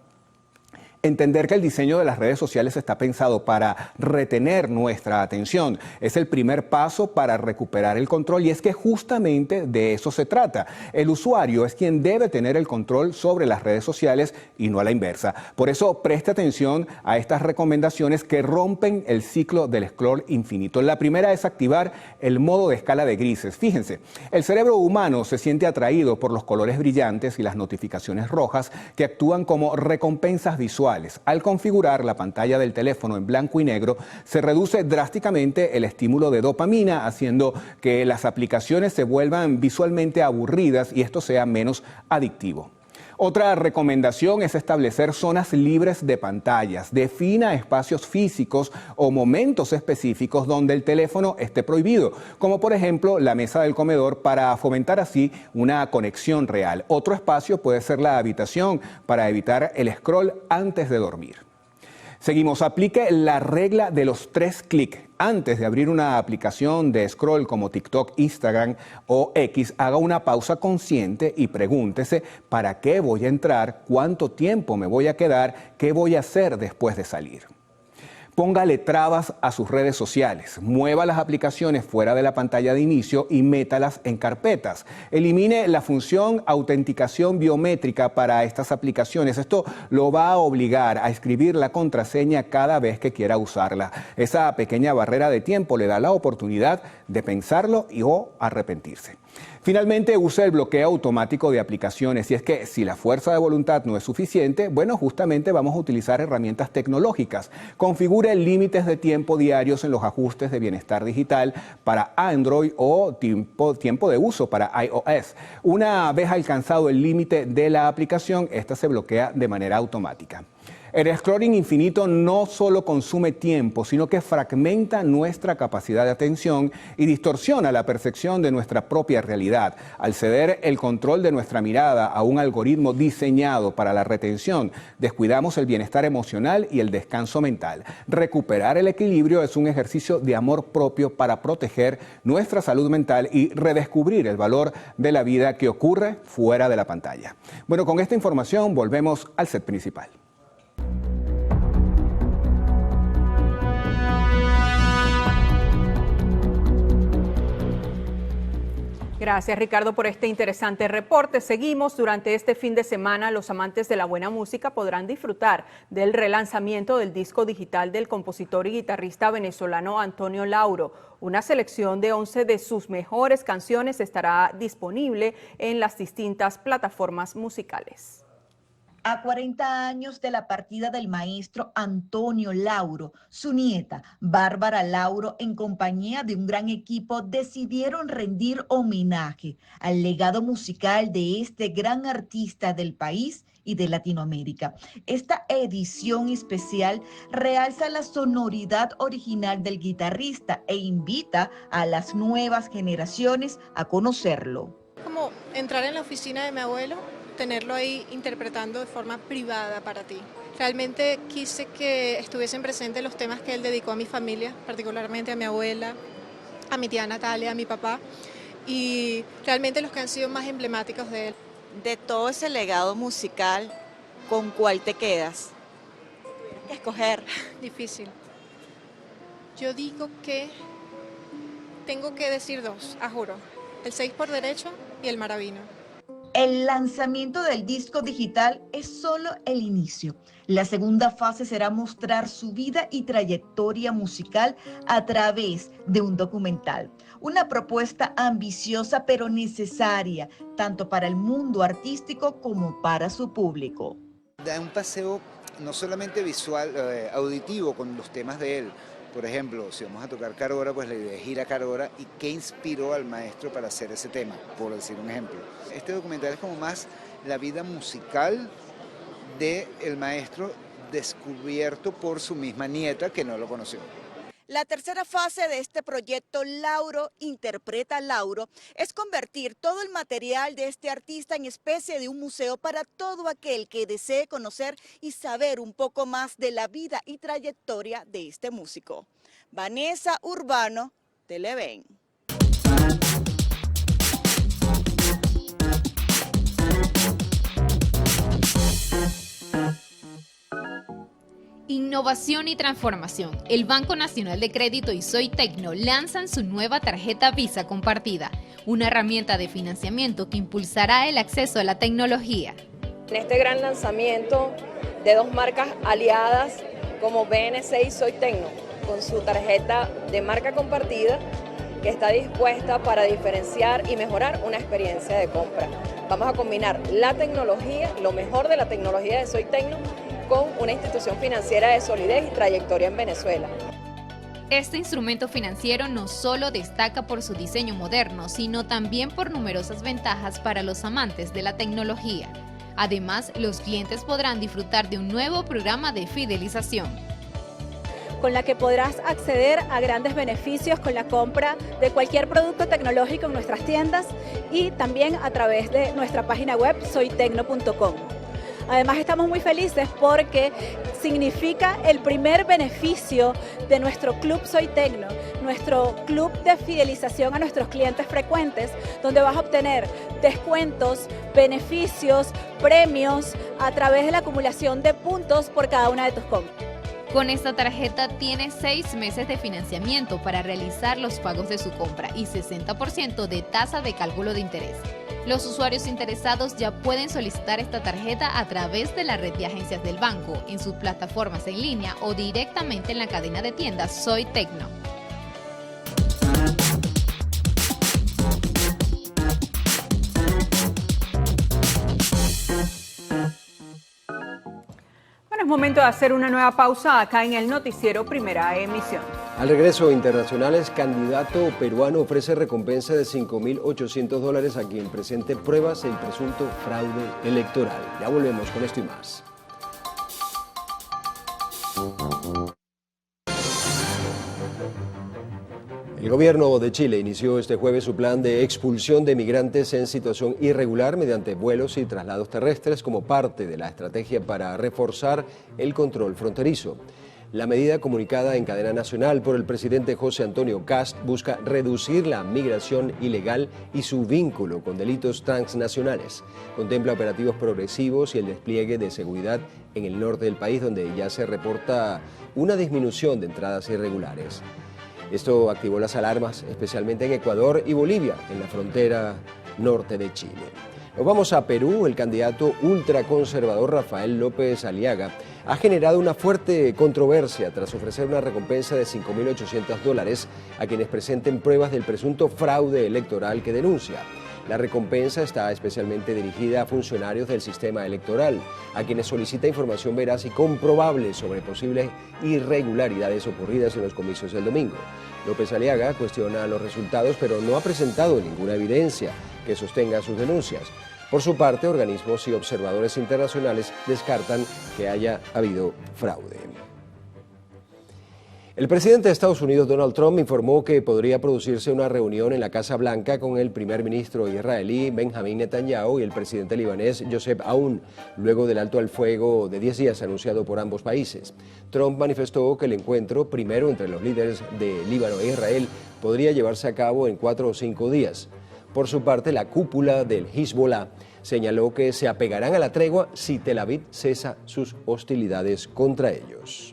Entender que el diseño de las redes sociales está pensado para retener nuestra atención es el primer paso para recuperar el control y es que justamente de eso se trata. El usuario es quien debe tener el control sobre las redes sociales y no a la inversa. Por eso preste atención a estas recomendaciones que rompen el ciclo del scroll infinito. La primera es activar el modo de escala de grises. Fíjense, el cerebro humano se siente atraído por los colores brillantes y las notificaciones rojas que actúan como recompensas visuales. Al configurar la pantalla del teléfono en blanco y negro, se reduce drásticamente el estímulo de dopamina, haciendo que las aplicaciones se vuelvan visualmente aburridas y esto sea menos adictivo. Otra recomendación es establecer zonas libres de pantallas. Defina espacios físicos o momentos específicos donde el teléfono esté prohibido, como por ejemplo la mesa del comedor para fomentar así una conexión real. Otro espacio puede ser la habitación para evitar el scroll antes de dormir. Seguimos, aplique la regla de los 3 clics. Antes de abrir una aplicación de scroll como TikTok, Instagram o X, haga una pausa consciente y pregúntese ¿para qué voy a entrar? ¿Cuánto tiempo me voy a quedar? ¿Qué voy a hacer después de salir? Póngale trabas a sus redes sociales, mueva las aplicaciones fuera de la pantalla de inicio y métalas en carpetas. Elimine la función autenticación biométrica para estas aplicaciones. Esto lo va a obligar a escribir la contraseña cada vez que quiera usarla. Esa pequeña barrera de tiempo le da la oportunidad de pensarlo o arrepentirse. Finalmente, use el bloqueo automático de aplicaciones. Y es que si la fuerza de voluntad no es suficiente, bueno, justamente vamos a utilizar herramientas tecnológicas. Configure límites de tiempo diarios en los ajustes de bienestar digital para Android o tiempo de uso para iOS. Una vez alcanzado el límite de la aplicación, esta se bloquea de manera automática. El scrolling infinito no solo consume tiempo, sino que fragmenta nuestra capacidad de atención y distorsiona la percepción de nuestra propia realidad. Al ceder el control de nuestra mirada a un algoritmo diseñado para la retención, descuidamos el bienestar emocional y el descanso mental. Recuperar el equilibrio es un ejercicio de amor propio para proteger nuestra salud mental y redescubrir el valor de la vida que ocurre fuera de la pantalla. Bueno, con esta información volvemos al set principal. Gracias, Ricardo, por este interesante reporte. Seguimos. Durante este fin de semana, los amantes de la buena música podrán disfrutar del relanzamiento del disco digital del compositor y guitarrista venezolano Antonio Lauro. Una selección de 11 de sus mejores canciones estará disponible en las distintas plataformas musicales. A 40 años de la partida del maestro Antonio Lauro, su nieta, Bárbara Lauro, en compañía de un gran equipo, decidieron rendir homenaje al legado musical de este gran artista del país y de Latinoamérica. Esta edición especial realza la sonoridad original del guitarrista e invita a las nuevas generaciones a conocerlo. Como entrar en la oficina de mi abuelo tenerlo ahí interpretando de forma privada para ti. Realmente quise que estuviesen presentes los temas que él dedicó a mi familia, particularmente a mi abuela, a mi tía Natalia, a mi papá, y realmente los que han sido más emblemáticos de él. De todo ese legado musical, ¿con cuál te quedas? Tienes que escoger. Difícil. Yo digo que tengo que decir dos, a juro. El 6 por derecho y el Maravino. El lanzamiento del disco digital es solo el inicio. La segunda fase será mostrar su vida y trayectoria musical a través de un documental. Una propuesta ambiciosa pero necesaria, tanto para el mundo artístico como para su público. Da un paseo no solamente visual, auditivo con los temas de él. Por ejemplo, si vamos a tocar Carora, pues la idea es ir a Carora y qué inspiró al maestro para hacer ese tema, por decir un ejemplo. Este documental es como más la vida musical del maestro descubierto por su misma nieta que no lo conoció. La tercera fase de este proyecto Lauro Interpreta Lauro es convertir todo el material de este artista en especie de un museo para todo aquel que desee conocer y saber un poco más de la vida y trayectoria de este músico. Vanessa Urbano, Televen. Innovación y transformación. El Banco Nacional de Crédito y Soy Tecno lanzan su nueva tarjeta Visa Compartida, una herramienta de financiamiento que impulsará el acceso a la tecnología. En este gran lanzamiento de dos marcas aliadas como BNC y Soy Tecno, con su tarjeta de marca compartida que está dispuesta para diferenciar y mejorar una experiencia de compra. Vamos a combinar la tecnología, lo mejor de la tecnología de Soy Tecno, con una institución financiera de solidez y trayectoria en Venezuela. Este instrumento financiero no solo destaca por su diseño moderno, sino también por numerosas ventajas para los amantes de la tecnología. Además, los clientes podrán disfrutar de un nuevo programa de fidelización, con la que podrás acceder a grandes beneficios con la compra de cualquier producto tecnológico en nuestras tiendas y también a través de nuestra página web soytecno.com. Además estamos muy felices porque significa el primer beneficio de nuestro Club Soy Tecno, nuestro club de fidelización a nuestros clientes frecuentes, donde vas a obtener descuentos, beneficios, premios a través de la acumulación de puntos por cada una de tus compras. Con esta tarjeta tienes 6 meses de financiamiento para realizar los pagos de su compra y 60% de tasa de cálculo de interés. Los usuarios interesados ya pueden solicitar esta tarjeta a través de la red de agencias del banco, en sus plataformas en línea o directamente en la cadena de tiendas Soy Tecno. Bueno, es momento de hacer una nueva pausa acá en el noticiero Primera Emisión. Al regreso, internacionales, candidato peruano ofrece recompensa de $5.800 a quien presente pruebas del presunto fraude electoral. Ya volvemos con esto y más. El gobierno de Chile inició este jueves su plan de expulsión de migrantes en situación irregular mediante vuelos y traslados terrestres como parte de la estrategia para reforzar el control fronterizo. La medida comunicada en cadena nacional por el presidente José Antonio Kast busca reducir la migración ilegal y su vínculo con delitos transnacionales. Contempla operativos progresivos y el despliegue de seguridad en el norte del país, donde ya se reporta una disminución de entradas irregulares. Esto activó las alarmas, especialmente en Ecuador y Bolivia, en la frontera norte de Chile. Nos vamos a Perú. El candidato ultraconservador Rafael López Aliaga ha generado una fuerte controversia tras ofrecer una recompensa de $5.800 a quienes presenten pruebas del presunto fraude electoral que denuncia. La recompensa está especialmente dirigida a funcionarios del sistema electoral, a quienes solicita información veraz y comprobable sobre posibles irregularidades ocurridas en los comicios del domingo. López Aliaga cuestiona los resultados, pero no ha presentado ninguna evidencia que sostenga sus denuncias. Por su parte, organismos y observadores internacionales descartan que haya habido fraude. El presidente de Estados Unidos, Donald Trump, informó que podría producirse una reunión en la Casa Blanca con el primer ministro israelí Benjamin Netanyahu y el presidente libanés Joseph Aoun, luego del alto al fuego de 10 días anunciado por ambos países. Trump manifestó que el encuentro, primero entre los líderes de Líbano e Israel, podría llevarse a cabo en 4 o 5 días. Por su parte, la cúpula del Hezbollah señaló que se apegarán a la tregua si Tel Aviv cesa sus hostilidades contra ellos.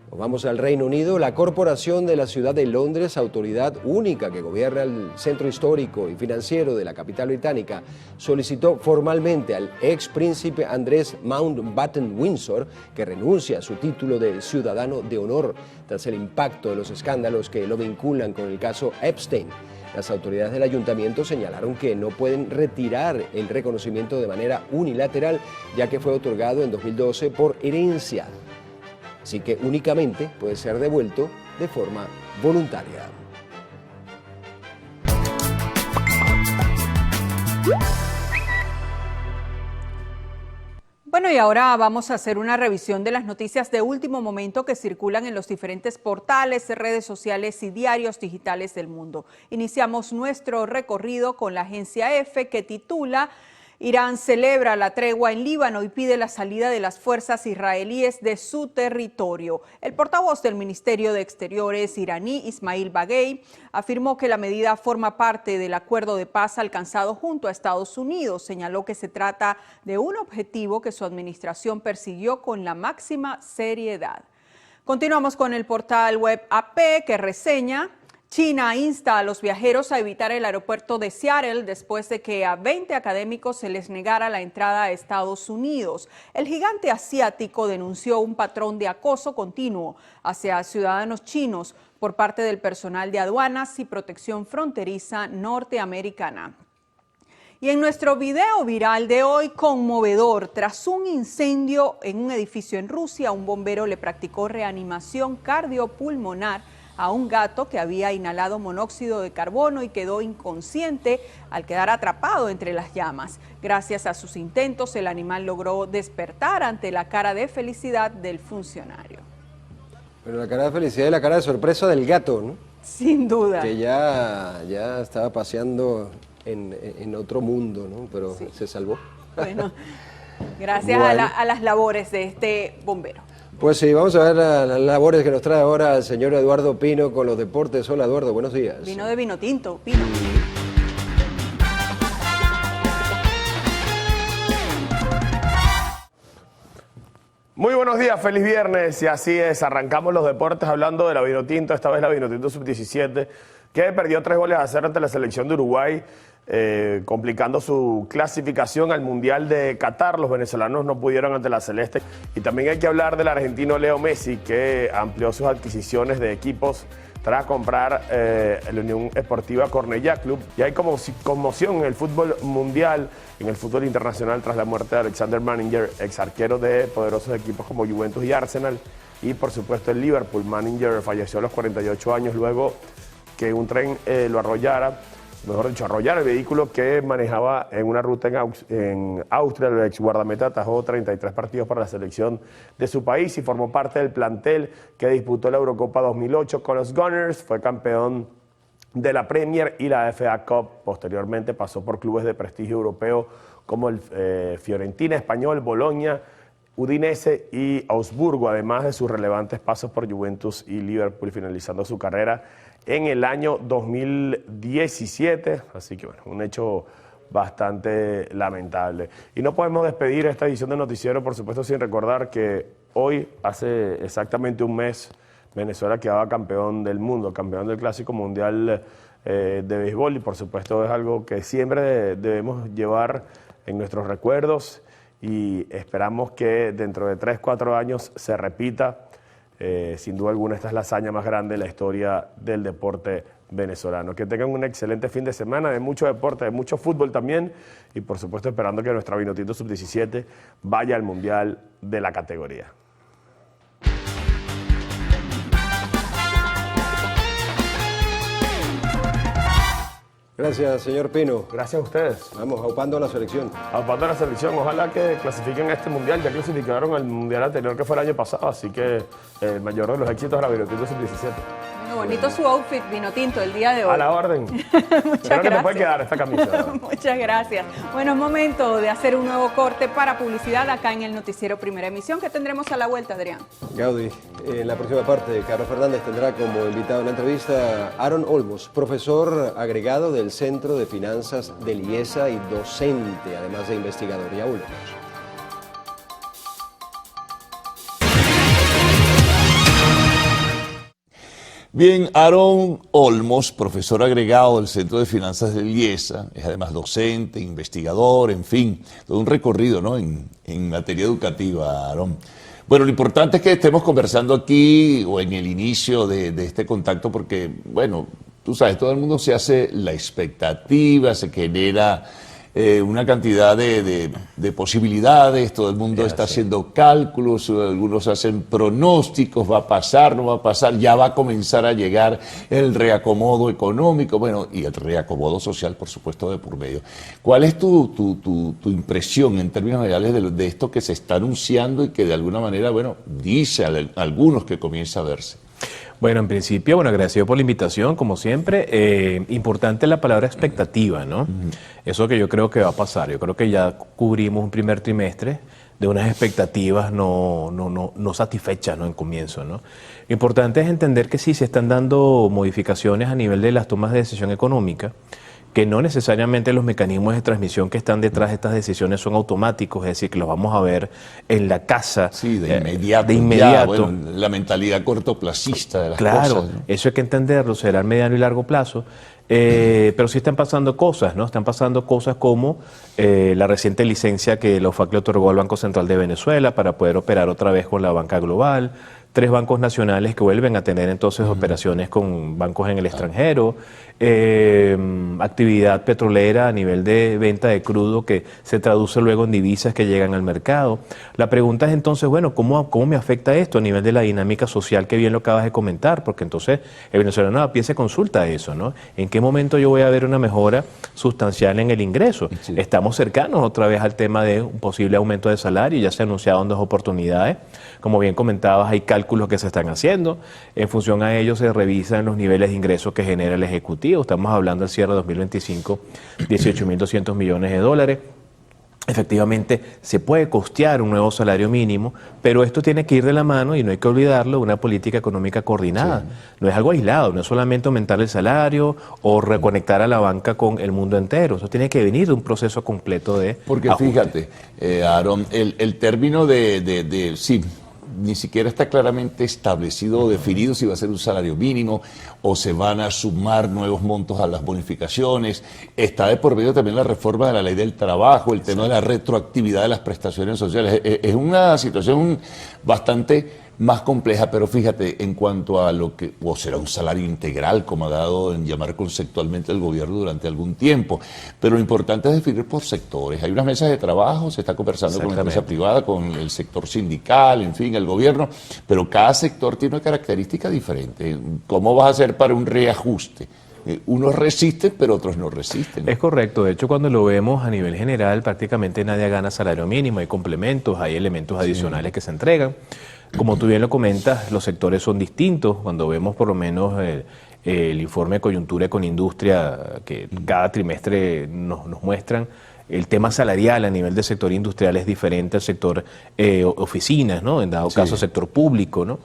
Vamos al Reino Unido. La Corporación de la Ciudad de Londres, autoridad única que gobierna el centro histórico y financiero de la capital británica, solicitó formalmente al ex príncipe Andrés Mountbatten Windsor que renuncie a su título de ciudadano de honor tras el impacto de los escándalos que lo vinculan con el caso Epstein. Las autoridades del ayuntamiento señalaron que no pueden retirar el reconocimiento de manera unilateral, ya que fue otorgado en 2012 por herencia. Así que únicamente puede ser devuelto de forma voluntaria. Bueno, y ahora vamos a hacer una revisión de las noticias de último momento que circulan en los diferentes portales, redes sociales y diarios digitales del mundo. Iniciamos nuestro recorrido con la agencia EFE, que titula: Irán celebra la tregua en Líbano y pide la salida de las fuerzas israelíes de su territorio. El portavoz del Ministerio de Exteriores iraní, Ismail Baghei, afirmó que la medida forma parte del acuerdo de paz alcanzado junto a Estados Unidos. Señaló que se trata de un objetivo que su administración persiguió con la máxima seriedad. Continuamos con el portal web AP, que reseña: China insta a los viajeros a evitar el aeropuerto de Seattle después de que a 20 académicos se les negara la entrada a Estados Unidos. El gigante asiático denunció un patrón de acoso continuo hacia ciudadanos chinos por parte del personal de aduanas y protección fronteriza norteamericana. Y en nuestro video viral de hoy, conmovedor, tras un incendio en un edificio en Rusia, un bombero le practicó reanimación cardiopulmonar a un gato que había inhalado monóxido de carbono y quedó inconsciente al quedar atrapado entre las llamas. Gracias a sus intentos, el animal logró despertar ante la cara de felicidad del funcionario. Pero la cara de felicidad y la cara de sorpresa del gato, ¿no? Sin duda. Que ya estaba paseando en otro mundo, ¿no? Pero sí, se salvó. Bueno, gracias a las labores de este bombero. Pues sí, vamos a ver las labores que nos trae ahora el señor Eduardo Pino con los deportes. Hola, Eduardo, buenos días. Vino de vino tinto, Pino. Muy buenos días, feliz viernes, y así es, arrancamos los deportes hablando de la Vinotinto, esta vez la Vinotinto Sub-17, que perdió 3 goles a 0 ante la selección de Uruguay, complicando su clasificación al Mundial de Qatar. Los venezolanos no pudieron ante la Celeste. Y también hay que hablar del argentino Leo Messi, que amplió sus adquisiciones de equipos tras comprar la Unión Esportiva Cornellá Club. Y hay conmoción en el fútbol mundial, en el fútbol internacional, tras la muerte de Alexander Manninger, ex arquero de poderosos equipos como Juventus y Arsenal. Y por supuesto el Liverpool. Manninger falleció a los 48 años luego que un tren lo arrollara. Mejor dicho, arrollar el vehículo que manejaba en una ruta en Austria. El ex guardameta atajó 33 partidos para la selección de su país y formó parte del plantel que disputó la Eurocopa 2008 con los Gunners. Fue campeón de la Premier y la FA Cup. Posteriormente pasó por clubes de prestigio europeo como el Fiorentina, Español, Boloña, Udinese y Augsburgo, además de sus relevantes pasos por Juventus y Liverpool, finalizando su carrera en el año 2017, así que bueno, un hecho bastante lamentable. Y no podemos despedir esta edición de Noticiero, por supuesto, sin recordar que hoy, hace exactamente un mes, Venezuela quedaba campeón del mundo, campeón del Clásico Mundial de Béisbol, y por supuesto es algo que siempre debemos llevar en nuestros recuerdos y esperamos que dentro de 3-4 años se repita. Sin duda alguna esta es la hazaña más grande de la historia del deporte venezolano. Que tengan un excelente fin de semana de mucho deporte, de mucho fútbol también, y por supuesto esperando que nuestra Vinotinto Sub-17 vaya al Mundial de la categoría. Gracias, señor Pino. Gracias a ustedes. Vamos, aupando a la selección. Aupando a la selección. Ojalá que clasifiquen a este mundial. Ya clasificaron al mundial anterior que fue el año pasado. Así que el mayor de los éxitos de la Vinotinto Sub-17. Bueno, bonito su outfit, Vinotinto, el día de hoy. A la orden. Creo que te puede quedar esta camisa. Muchas gracias. Bueno, es momento de hacer un nuevo corte para publicidad acá en el noticiero Primera Emisión, que tendremos a la vuelta, Adrián. Gaudí, en la próxima parte, Carlos Fernández tendrá como invitado en la entrevista a Aaron Olmos, profesor agregado del Centro de Finanzas del IESA y docente, además de investigador. Ya volvemos. Bien, Aaron Olmos, profesor agregado del Centro de Finanzas del IESA, es además docente, investigador, en fin, todo un recorrido, ¿no? en materia educativa, Aaron. Bueno, lo importante es que estemos conversando aquí o en el inicio de este contacto porque, bueno, tú sabes, todo el mundo se hace la expectativa, se genera una cantidad de posibilidades, todo el mundo está haciendo cálculos, algunos hacen pronósticos, va a pasar, no va a pasar, ya va a comenzar a llegar el reacomodo económico, bueno, y el reacomodo social, por supuesto, de por medio. ¿Cuál es tu impresión en términos generales de esto que se está anunciando y que de alguna manera, bueno, dice a algunos que comienza a verse? Bueno, en principio, bueno, agradecido por la invitación, como siempre. Importante la palabra expectativa, ¿no? Eso que yo creo que va a pasar. Yo creo que ya cubrimos un primer trimestre de unas expectativas no satisfechas, ¿no? En comienzo, ¿no? Lo importante es entender que sí se están dando modificaciones a nivel de las tomas de decisión económica, que no necesariamente los mecanismos de transmisión que están detrás de estas decisiones son automáticos, es decir, que los vamos a ver en la casa. Sí, de inmediato. Ya, bueno, la mentalidad cortoplacista de las cosas. Claro, ¿no? Eso hay que entenderlo, será a mediano y largo plazo. Pero sí están pasando cosas, ¿no? Están pasando cosas como la reciente licencia que la OFAC le otorgó al Banco Central de Venezuela para poder operar otra vez con la banca global, 3 bancos nacionales que vuelven a tener entonces operaciones con bancos en el extranjero, actividad petrolera a nivel de venta de crudo que se traduce luego en divisas que llegan al mercado. La pregunta es entonces, bueno, ¿cómo me afecta esto a nivel de la dinámica social que bien lo acabas de comentar? Porque entonces el venezolano a pie se consulta eso, ¿no? ¿En qué momento yo voy a ver una mejora sustancial en el ingreso? Sí. Estamos cercanos otra vez al tema de un posible aumento de salario, ya se ha anunciado en 2 oportunidades. Como bien comentabas, hay cálculos que se están haciendo. En función a ello se revisan los niveles de ingresos que genera el Ejecutivo. Estamos hablando del cierre de 2025, 18.200 millones de dólares. Efectivamente, se puede costear un nuevo salario mínimo, pero esto tiene que ir de la mano, y no hay que olvidarlo, de una política económica coordinada. Sí. No es algo aislado, no es solamente aumentar el salario o reconectar a la banca con el mundo entero. Eso tiene que venir de un proceso completo de Porque ajuste. fíjate, Aaron, el término sí, ni siquiera está claramente establecido o definido si va a ser un salario mínimo o se van a sumar nuevos montos a las bonificaciones. Está de por medio también la reforma de la ley del trabajo, el tema de la retroactividad de las prestaciones sociales. Es una situación bastante más compleja, pero fíjate, en cuanto a lo que, o será un salario integral, como ha dado en llamar conceptualmente el gobierno durante algún tiempo, pero lo importante es definir por sectores. Hay unas mesas de trabajo, se está conversando con la empresa privada, con el sector sindical, en fin, el gobierno, pero cada sector tiene una característica diferente. ¿Cómo vas a hacer para un reajuste? Unos resisten, pero otros no resisten. Es correcto. De hecho, cuando lo vemos a nivel general, prácticamente nadie gana salario mínimo. Hay complementos, hay elementos adicionales que se entregan. Como tú bien lo comentas, los sectores son distintos. Cuando vemos por lo menos el informe de coyuntura con industria que cada trimestre nos muestran, el tema salarial a nivel del sector industrial es diferente al sector oficinas, ¿no? En dado caso, sector público, ¿no?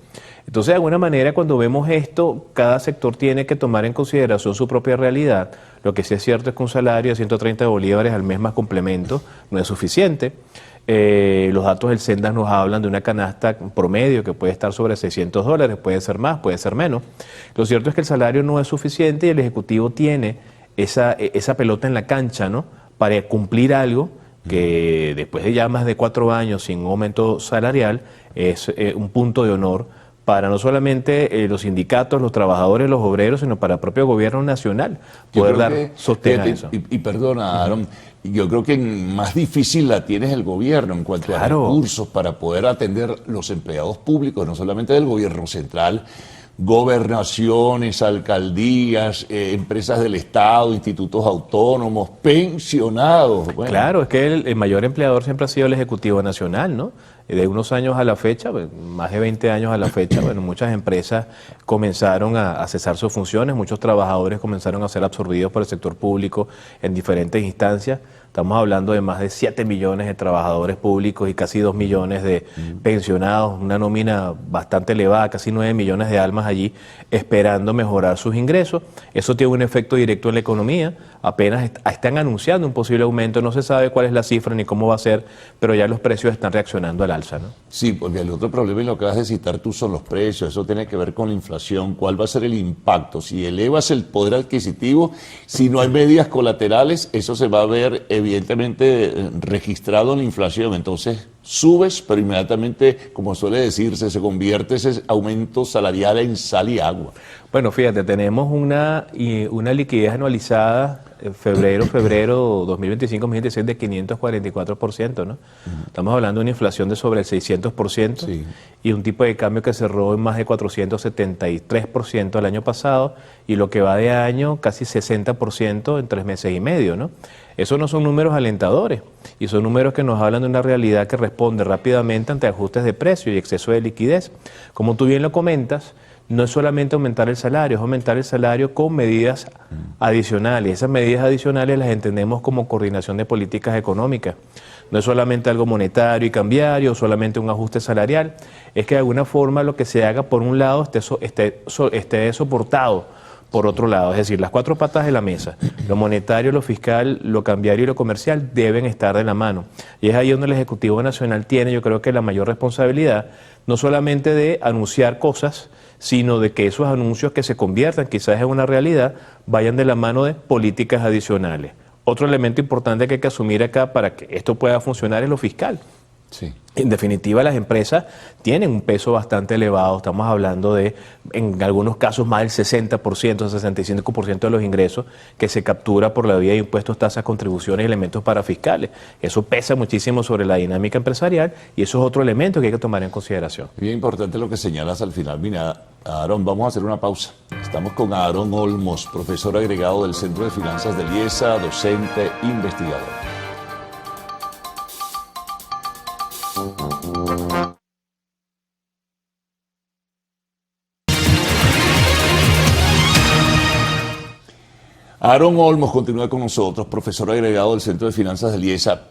Entonces, de alguna manera, cuando vemos esto, cada sector tiene que tomar en consideración su propia realidad. Lo que sí es cierto es que un salario de 130 bolívares al mes más complemento no es suficiente. Los datos del Sendas nos hablan de una canasta promedio que puede estar sobre $600, puede ser más, puede ser menos. Lo cierto es que el salario no es suficiente y el Ejecutivo tiene esa pelota en la cancha, ¿no? Para cumplir algo que después de ya más de 4 años sin un aumento salarial es un punto de honor para no solamente los sindicatos, los trabajadores, los obreros, sino para el propio gobierno nacional poder dar sostén a eso. Y perdona, Aaron, yo creo que más difícil la tienes el gobierno en cuanto a recursos para poder atender los empleados públicos, no solamente del gobierno central, gobernaciones, alcaldías, empresas del Estado, institutos autónomos, pensionados. Bueno. Claro, es que el mayor empleador siempre ha sido el Ejecutivo Nacional, ¿no? De unos años a la fecha, más de 20 años a la fecha, bueno, muchas empresas comenzaron a cesar sus funciones, muchos trabajadores comenzaron a ser absorbidos por el sector público en diferentes instancias. Estamos hablando de más de 7 millones de trabajadores públicos y casi 2 millones de pensionados, una nómina bastante elevada, casi 9 millones de almas allí esperando mejorar sus ingresos. Eso tiene un efecto directo en la economía. Apenas están anunciando un posible aumento, no se sabe cuál es la cifra ni cómo va a ser, pero ya los precios están reaccionando al alza, ¿no? Sí, porque el otro problema, y lo que vas a citar tú, son los precios. Eso tiene que ver con la inflación. ¿Cuál va a ser el impacto? Si elevas el poder adquisitivo, si no hay medidas colaterales, eso se va a ver evidentemente registrado en la inflación. Entonces subes, pero inmediatamente, como suele decirse, se convierte ese aumento salarial en sal y agua. Bueno, fíjate, tenemos una liquidez anualizada febrero 2025-2026 de 544%, ¿no? Estamos hablando de una inflación de sobre el 600%, sí, y un tipo de cambio que cerró en más de 473% el año pasado, y lo que va de año casi 60% en 3 meses y medio, ¿no? Esos no son números alentadores, y son números que nos hablan de una realidad que responde rápidamente ante ajustes de precio y exceso de liquidez. Como tú bien lo comentas, no es solamente aumentar el salario, es aumentar el salario con medidas adicionales. Esas medidas adicionales las entendemos como coordinación de políticas económicas. No es solamente algo monetario y cambiario, solamente un ajuste salarial. Es que de alguna forma lo que se haga por un lado esté soportado por otro lado. Es decir, las 4 patas de la mesa, lo monetario, lo fiscal, lo cambiario y lo comercial deben estar de la mano. Y es ahí donde el Ejecutivo Nacional tiene, yo creo que la mayor responsabilidad, no solamente de anunciar cosas, sino de que esos anuncios que se conviertan quizás en una realidad vayan de la mano de políticas adicionales. Otro elemento importante que hay que asumir acá para que esto pueda funcionar es lo fiscal. Sí. En definitiva, las empresas tienen un peso bastante elevado. Estamos hablando de, en algunos casos, más del 60%, 65% de los ingresos que se captura por la vía de impuestos, tasas, contribuciones y elementos parafiscales. Eso pesa muchísimo sobre la dinámica empresarial y eso es otro elemento que hay que tomar en consideración. Bien importante lo que señalas al final. Mira, Aarón, vamos a hacer una pausa. Estamos con Aarón Olmos, profesor agregado del Centro de Finanzas del IESA, docente, investigador. Aarón Olmos continúa con nosotros, profesor agregado del Centro de Finanzas del IESA.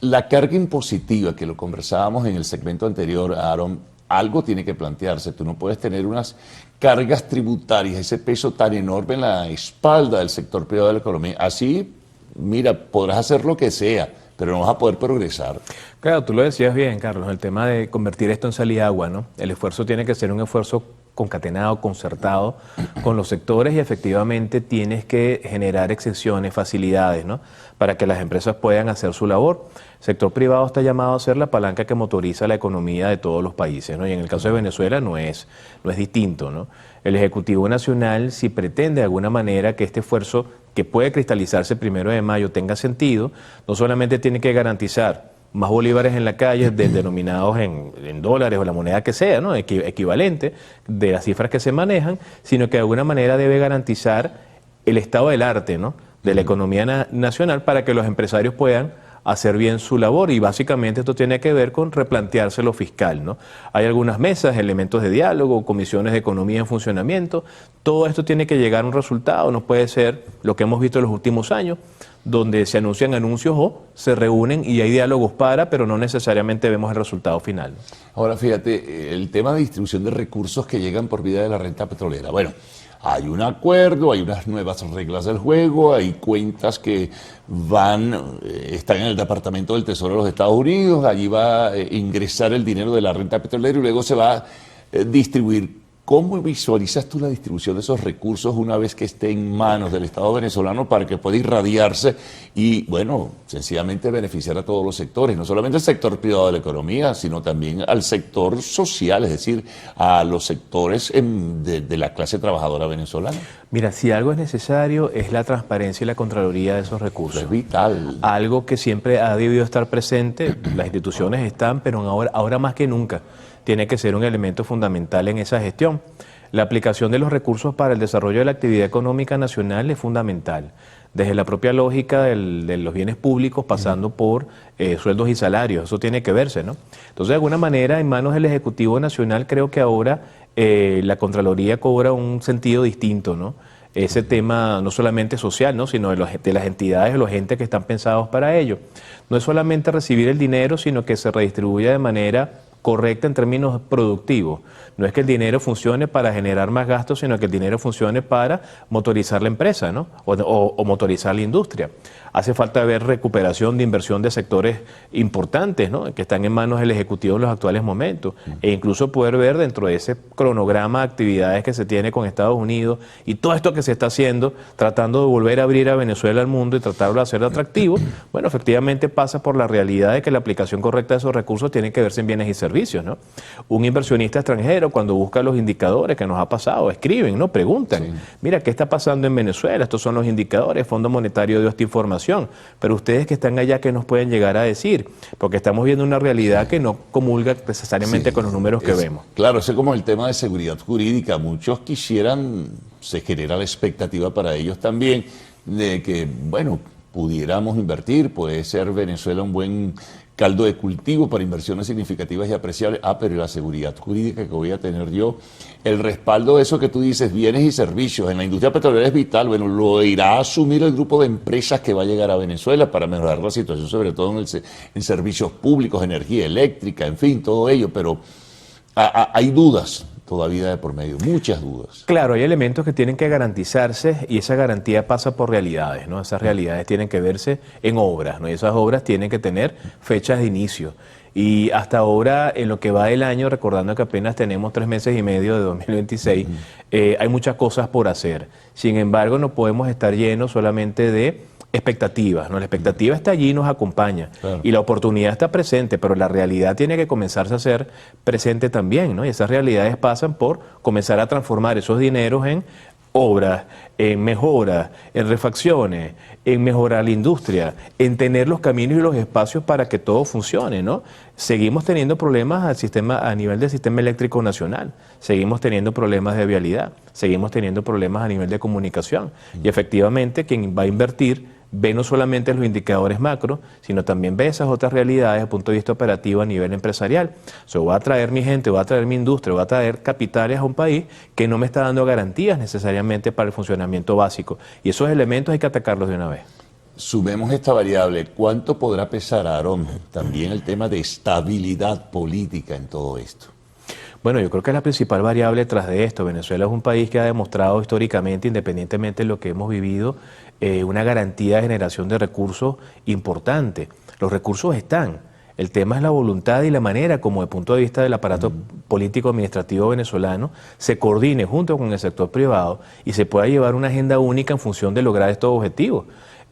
La carga impositiva, que lo conversábamos en el segmento anterior, Aarón, algo tiene que plantearse. Tú no puedes tener unas cargas tributarias, ese peso tan enorme en la espalda del sector privado de la economía. Así, mira, podrás hacer lo que sea, pero no vas a poder progresar. Claro, tú lo decías bien, Carlos, el tema de convertir esto en sal y agua, ¿no? El esfuerzo tiene que ser un esfuerzo concatenado, concertado con los sectores y efectivamente tienes que generar exenciones, facilidades, ¿no? Para que las empresas puedan hacer su labor. El sector privado está llamado a ser la palanca que motoriza la economía de todos los países, ¿no? Y en el caso de Venezuela no es distinto, ¿no? El Ejecutivo Nacional, si pretende de alguna manera que este esfuerzo que puede cristalizarse el 1 de mayo tenga sentido, no solamente tiene que garantizar más bolívares en la calle denominados en dólares o la moneda que sea, ¿no? Equivalente de las cifras que se manejan, sino que de alguna manera debe garantizar el estado del arte, ¿no? De la economía nacional para que los empresarios puedan hacer bien su labor y básicamente esto tiene que ver con replantearse lo fiscal, ¿no? Hay algunas mesas, elementos de diálogo, comisiones de economía en funcionamiento, todo esto tiene que llegar a un resultado, no puede ser lo que hemos visto en los últimos años, donde se anuncian anuncios o se reúnen y hay diálogos pero no necesariamente vemos el resultado final. Ahora fíjate, el tema de distribución de recursos que llegan por vía de la renta petrolera. Bueno, hay un acuerdo, hay unas nuevas reglas del juego, hay cuentas que están en el Departamento del Tesoro de los Estados Unidos, allí va a ingresar el dinero de la renta petrolera y luego se va a distribuir. ¿Cómo visualizas tú la distribución de esos recursos una vez que esté en manos del Estado venezolano para que pueda irradiarse y, bueno, sencillamente beneficiar a todos los sectores, no solamente al sector privado de la economía, sino también al sector social, es decir, a los sectores de la clase trabajadora venezolana? Mira, si algo es necesario es la transparencia y la contraloría de esos recursos. Es vital. Algo que siempre ha debido estar presente, las instituciones están, pero ahora más que nunca tiene que ser un elemento fundamental en esa gestión. la aplicación de los recursos para el desarrollo de la actividad económica nacional es fundamental. Desde la propia lógica de los bienes públicos, pasando por sueldos y salarios, eso tiene que verse, ¿no? Entonces, de alguna manera, en manos del Ejecutivo Nacional, creo que ahora la Contraloría cobra un sentido distinto, ¿no? Ese tema no solamente social, ¿no? Sino de las entidades, de los entes que están pensados para ello. No es solamente recibir el dinero, sino que se redistribuya de manera correcta en términos productivos. No es que el dinero funcione para generar más gastos, sino que el dinero funcione para motorizar la empresa, ¿no? o motorizar la industria. Hace falta ver recuperación de inversión de sectores importantes, ¿no? Que están en manos del Ejecutivo en los actuales momentos, e incluso poder ver dentro de ese cronograma de actividades que se tiene con Estados Unidos y todo esto que se está haciendo, tratando de volver a abrir a Venezuela al mundo y tratarlo de hacer atractivo. Bueno, efectivamente pasa por la realidad de que la aplicación correcta de esos recursos tiene que verse en bienes y servicios, ¿no? Un inversionista extranjero, cuando busca los indicadores que nos ha pasado, escriben, ¿no? Preguntan, mira, ¿qué está pasando en Venezuela? Estos son los indicadores, Fondo Monetario dio esta información, pero ustedes que están allá, ¿qué nos pueden llegar a decir? Porque estamos viendo una realidad que no comulga necesariamente con los números que vemos. Claro, ese es como el tema de seguridad jurídica. Muchos quisieran, se genera la expectativa para ellos también, de que, bueno, pudiéramos invertir, puede ser Venezuela un buen caldo de cultivo para inversiones significativas y apreciables. Pero la seguridad jurídica que voy a tener yo, el respaldo de eso que tú dices, bienes y servicios, en la industria petrolera es vital. Bueno, lo irá a asumir el grupo de empresas que va a llegar a Venezuela para mejorar la situación, sobre todo en servicios públicos, energía eléctrica, en fin, todo ello, pero hay dudas todavía de por medio, muchas dudas. Claro, hay elementos que tienen que garantizarse y esa garantía pasa por realidades, ¿no? Esas realidades tienen que verse en obras, ¿no? Y esas obras tienen que tener fechas de inicio. Y hasta ahora, en lo que va del año, recordando que apenas tenemos 3 meses y medio de 2026, hay muchas cosas por hacer. Sin embargo, no podemos estar llenos solamente de expectativas, ¿no? La expectativa está allí y nos acompaña, y la oportunidad está presente, pero la realidad tiene que comenzarse a ser presente también, ¿no? Y esas realidades pasan por comenzar a transformar esos dineros en obras, en mejoras, en refacciones, en mejorar la industria, en tener los caminos y los espacios para que todo funcione, ¿no? Seguimos teniendo problemas a nivel del sistema eléctrico nacional, seguimos teniendo problemas de vialidad, seguimos teniendo problemas a nivel de comunicación, y efectivamente quien va a invertir ve no solamente los indicadores macro, sino también ve esas otras realidades desde el punto de vista operativo a nivel empresarial. Voy a traer mi gente, voy a traer mi industria, voy a traer capitales a un país que no me está dando garantías necesariamente para el funcionamiento básico. Y esos elementos hay que atacarlos de una vez. Sumemos esta variable. ¿Cuánto podrá pesar, Aarón, también el tema de estabilidad política en todo esto? Bueno, yo creo que es la principal variable tras de esto. Venezuela es un país que ha demostrado históricamente, independientemente de lo que hemos vivido, una garantía de generación de recursos importante. Los recursos están. El tema es la voluntad y la manera como, desde el punto de vista del aparato político-administrativo venezolano, se coordine junto con el sector privado y se pueda llevar una agenda única en función de lograr estos objetivos.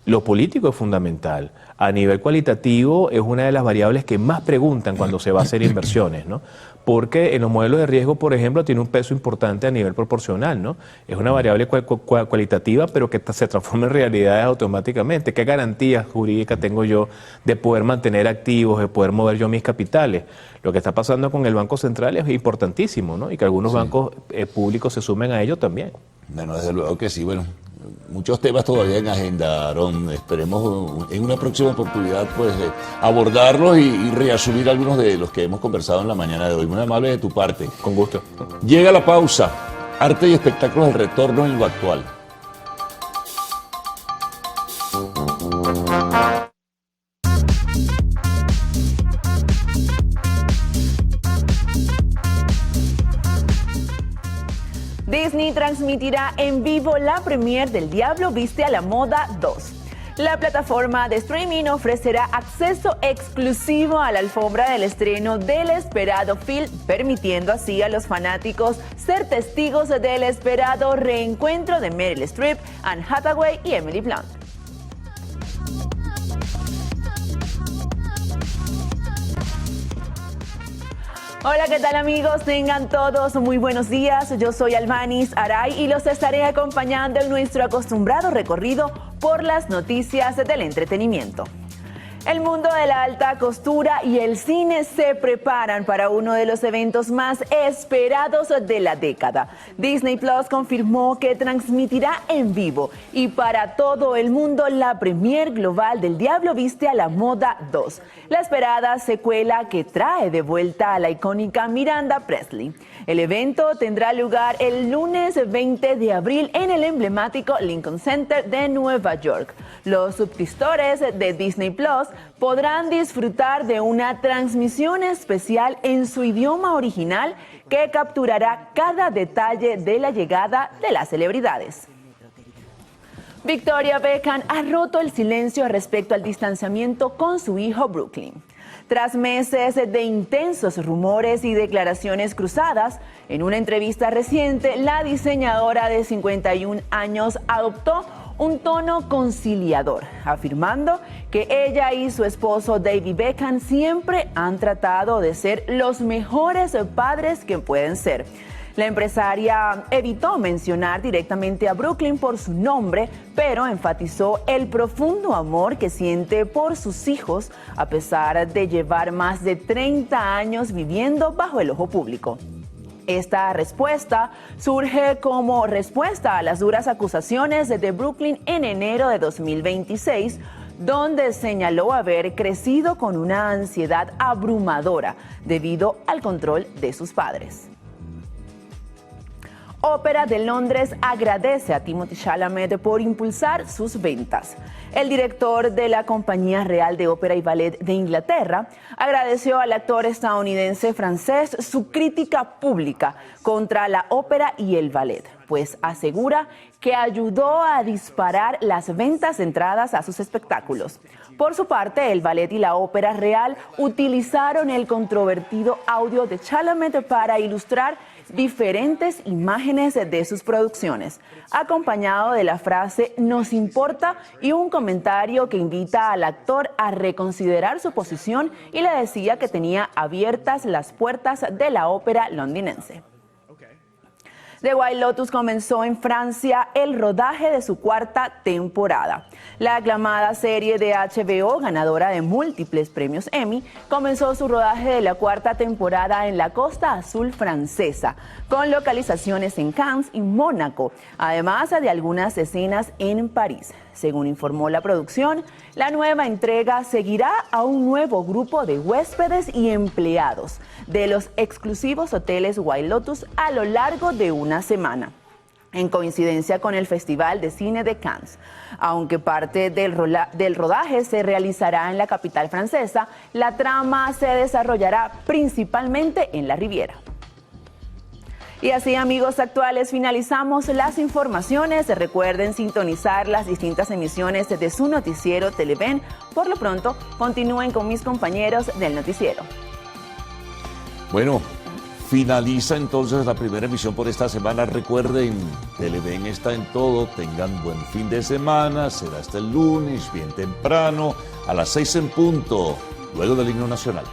Lo político es fundamental. A nivel cualitativo es una de las variables que más preguntan cuando se va a hacer inversiones, ¿no? Porque en los modelos de riesgo, por ejemplo, tiene un peso importante a nivel proporcional, ¿no? Es una variable cualitativa, pero que se transforma en realidades automáticamente. ¿Qué garantías jurídicas tengo yo de poder mantener activos, de poder mover yo mis capitales? Lo que está pasando con el Banco Central es importantísimo, ¿no? Y que algunos bancos públicos se sumen a ello también. Bueno, desde luego que sí. Bueno, muchos temas todavía en agenda, Aarón. Esperemos en una próxima oportunidad pues abordarlos y reasumir algunos de los que hemos conversado en la mañana de hoy. Muy amable de tu parte. Con gusto. Llega la pausa. Arte y espectáculos, el retorno en lo actual. Disney transmitirá en vivo la premiere del Diablo Viste a la Moda 2. La plataforma de streaming ofrecerá acceso exclusivo a la alfombra del estreno del esperado film, permitiendo así a los fanáticos ser testigos del esperado reencuentro de Meryl Streep, Anne Hathaway y Emily Blunt. Hola, ¿qué tal amigos? Tengan todos muy buenos días. Yo soy Almanis Aray y los estaré acompañando en nuestro acostumbrado recorrido por las noticias del entretenimiento. El mundo de la alta costura y el cine se preparan para uno de los eventos más esperados de la década. Disney Plus confirmó que transmitirá en vivo y para todo el mundo la premier global del Diablo Viste a la Moda 2, la esperada secuela que trae de vuelta a la icónica Miranda Presley. El evento tendrá lugar el lunes 20 de abril en el emblemático Lincoln Center de Nueva York. Los suscriptores de Disney Plus podrán disfrutar de una transmisión especial en su idioma original que capturará cada detalle de la llegada de las celebridades. Victoria Beckham ha roto el silencio respecto al distanciamiento con su hijo Brooklyn. Tras meses de intensos rumores y declaraciones cruzadas, en una entrevista reciente, la diseñadora de 51 años adoptó un tono conciliador, afirmando que ella y su esposo David Beckham siempre han tratado de ser los mejores padres que pueden ser. La empresaria evitó mencionar directamente a Brooklyn por su nombre, pero enfatizó el profundo amor que siente por sus hijos, a pesar de llevar más de 30 años viviendo bajo el ojo público. Esta respuesta surge como respuesta a las duras acusaciones de Brooklyn en enero de 2026, donde señaló haber crecido con una ansiedad abrumadora debido al control de sus padres. Ópera de Londres agradece a Timothée Chalamet por impulsar sus ventas. El director de la Compañía Real de Ópera y Ballet de Inglaterra agradeció al actor estadounidense francés su crítica pública contra la ópera y el ballet, pues asegura que ayudó a disparar las ventas de entradas a sus espectáculos. Por su parte, el ballet y la ópera real utilizaron el controvertido audio de Chalamet para ilustrar diferentes imágenes de sus producciones, acompañado de la frase "nos importa" y un comentario que invita al actor a reconsiderar su posición y le decía que tenía abiertas las puertas de la ópera londinense. The White Lotus comenzó en Francia el rodaje de su cuarta temporada. La aclamada serie de HBO, ganadora de múltiples premios Emmy, comenzó su rodaje de la cuarta temporada en la Costa Azul francesa, con localizaciones en Cannes y Mónaco, además de algunas escenas en París. Según informó la producción, la nueva entrega seguirá a un nuevo grupo de huéspedes y empleados de los exclusivos hoteles White Lotus a lo largo de una semana, en coincidencia con el Festival de Cine de Cannes. Aunque parte del rodaje se realizará en la capital francesa, la trama se desarrollará principalmente en la Riviera. Y así, amigos actuales, finalizamos las informaciones. Recuerden sintonizar las distintas emisiones de su noticiero Televen. Por lo pronto, continúen con mis compañeros del noticiero. Bueno, finaliza entonces la primera emisión por esta semana. Recuerden, Televen está en todo. Tengan buen fin de semana. Será hasta el lunes, bien temprano, a las 6 en punto, luego del himno nacional.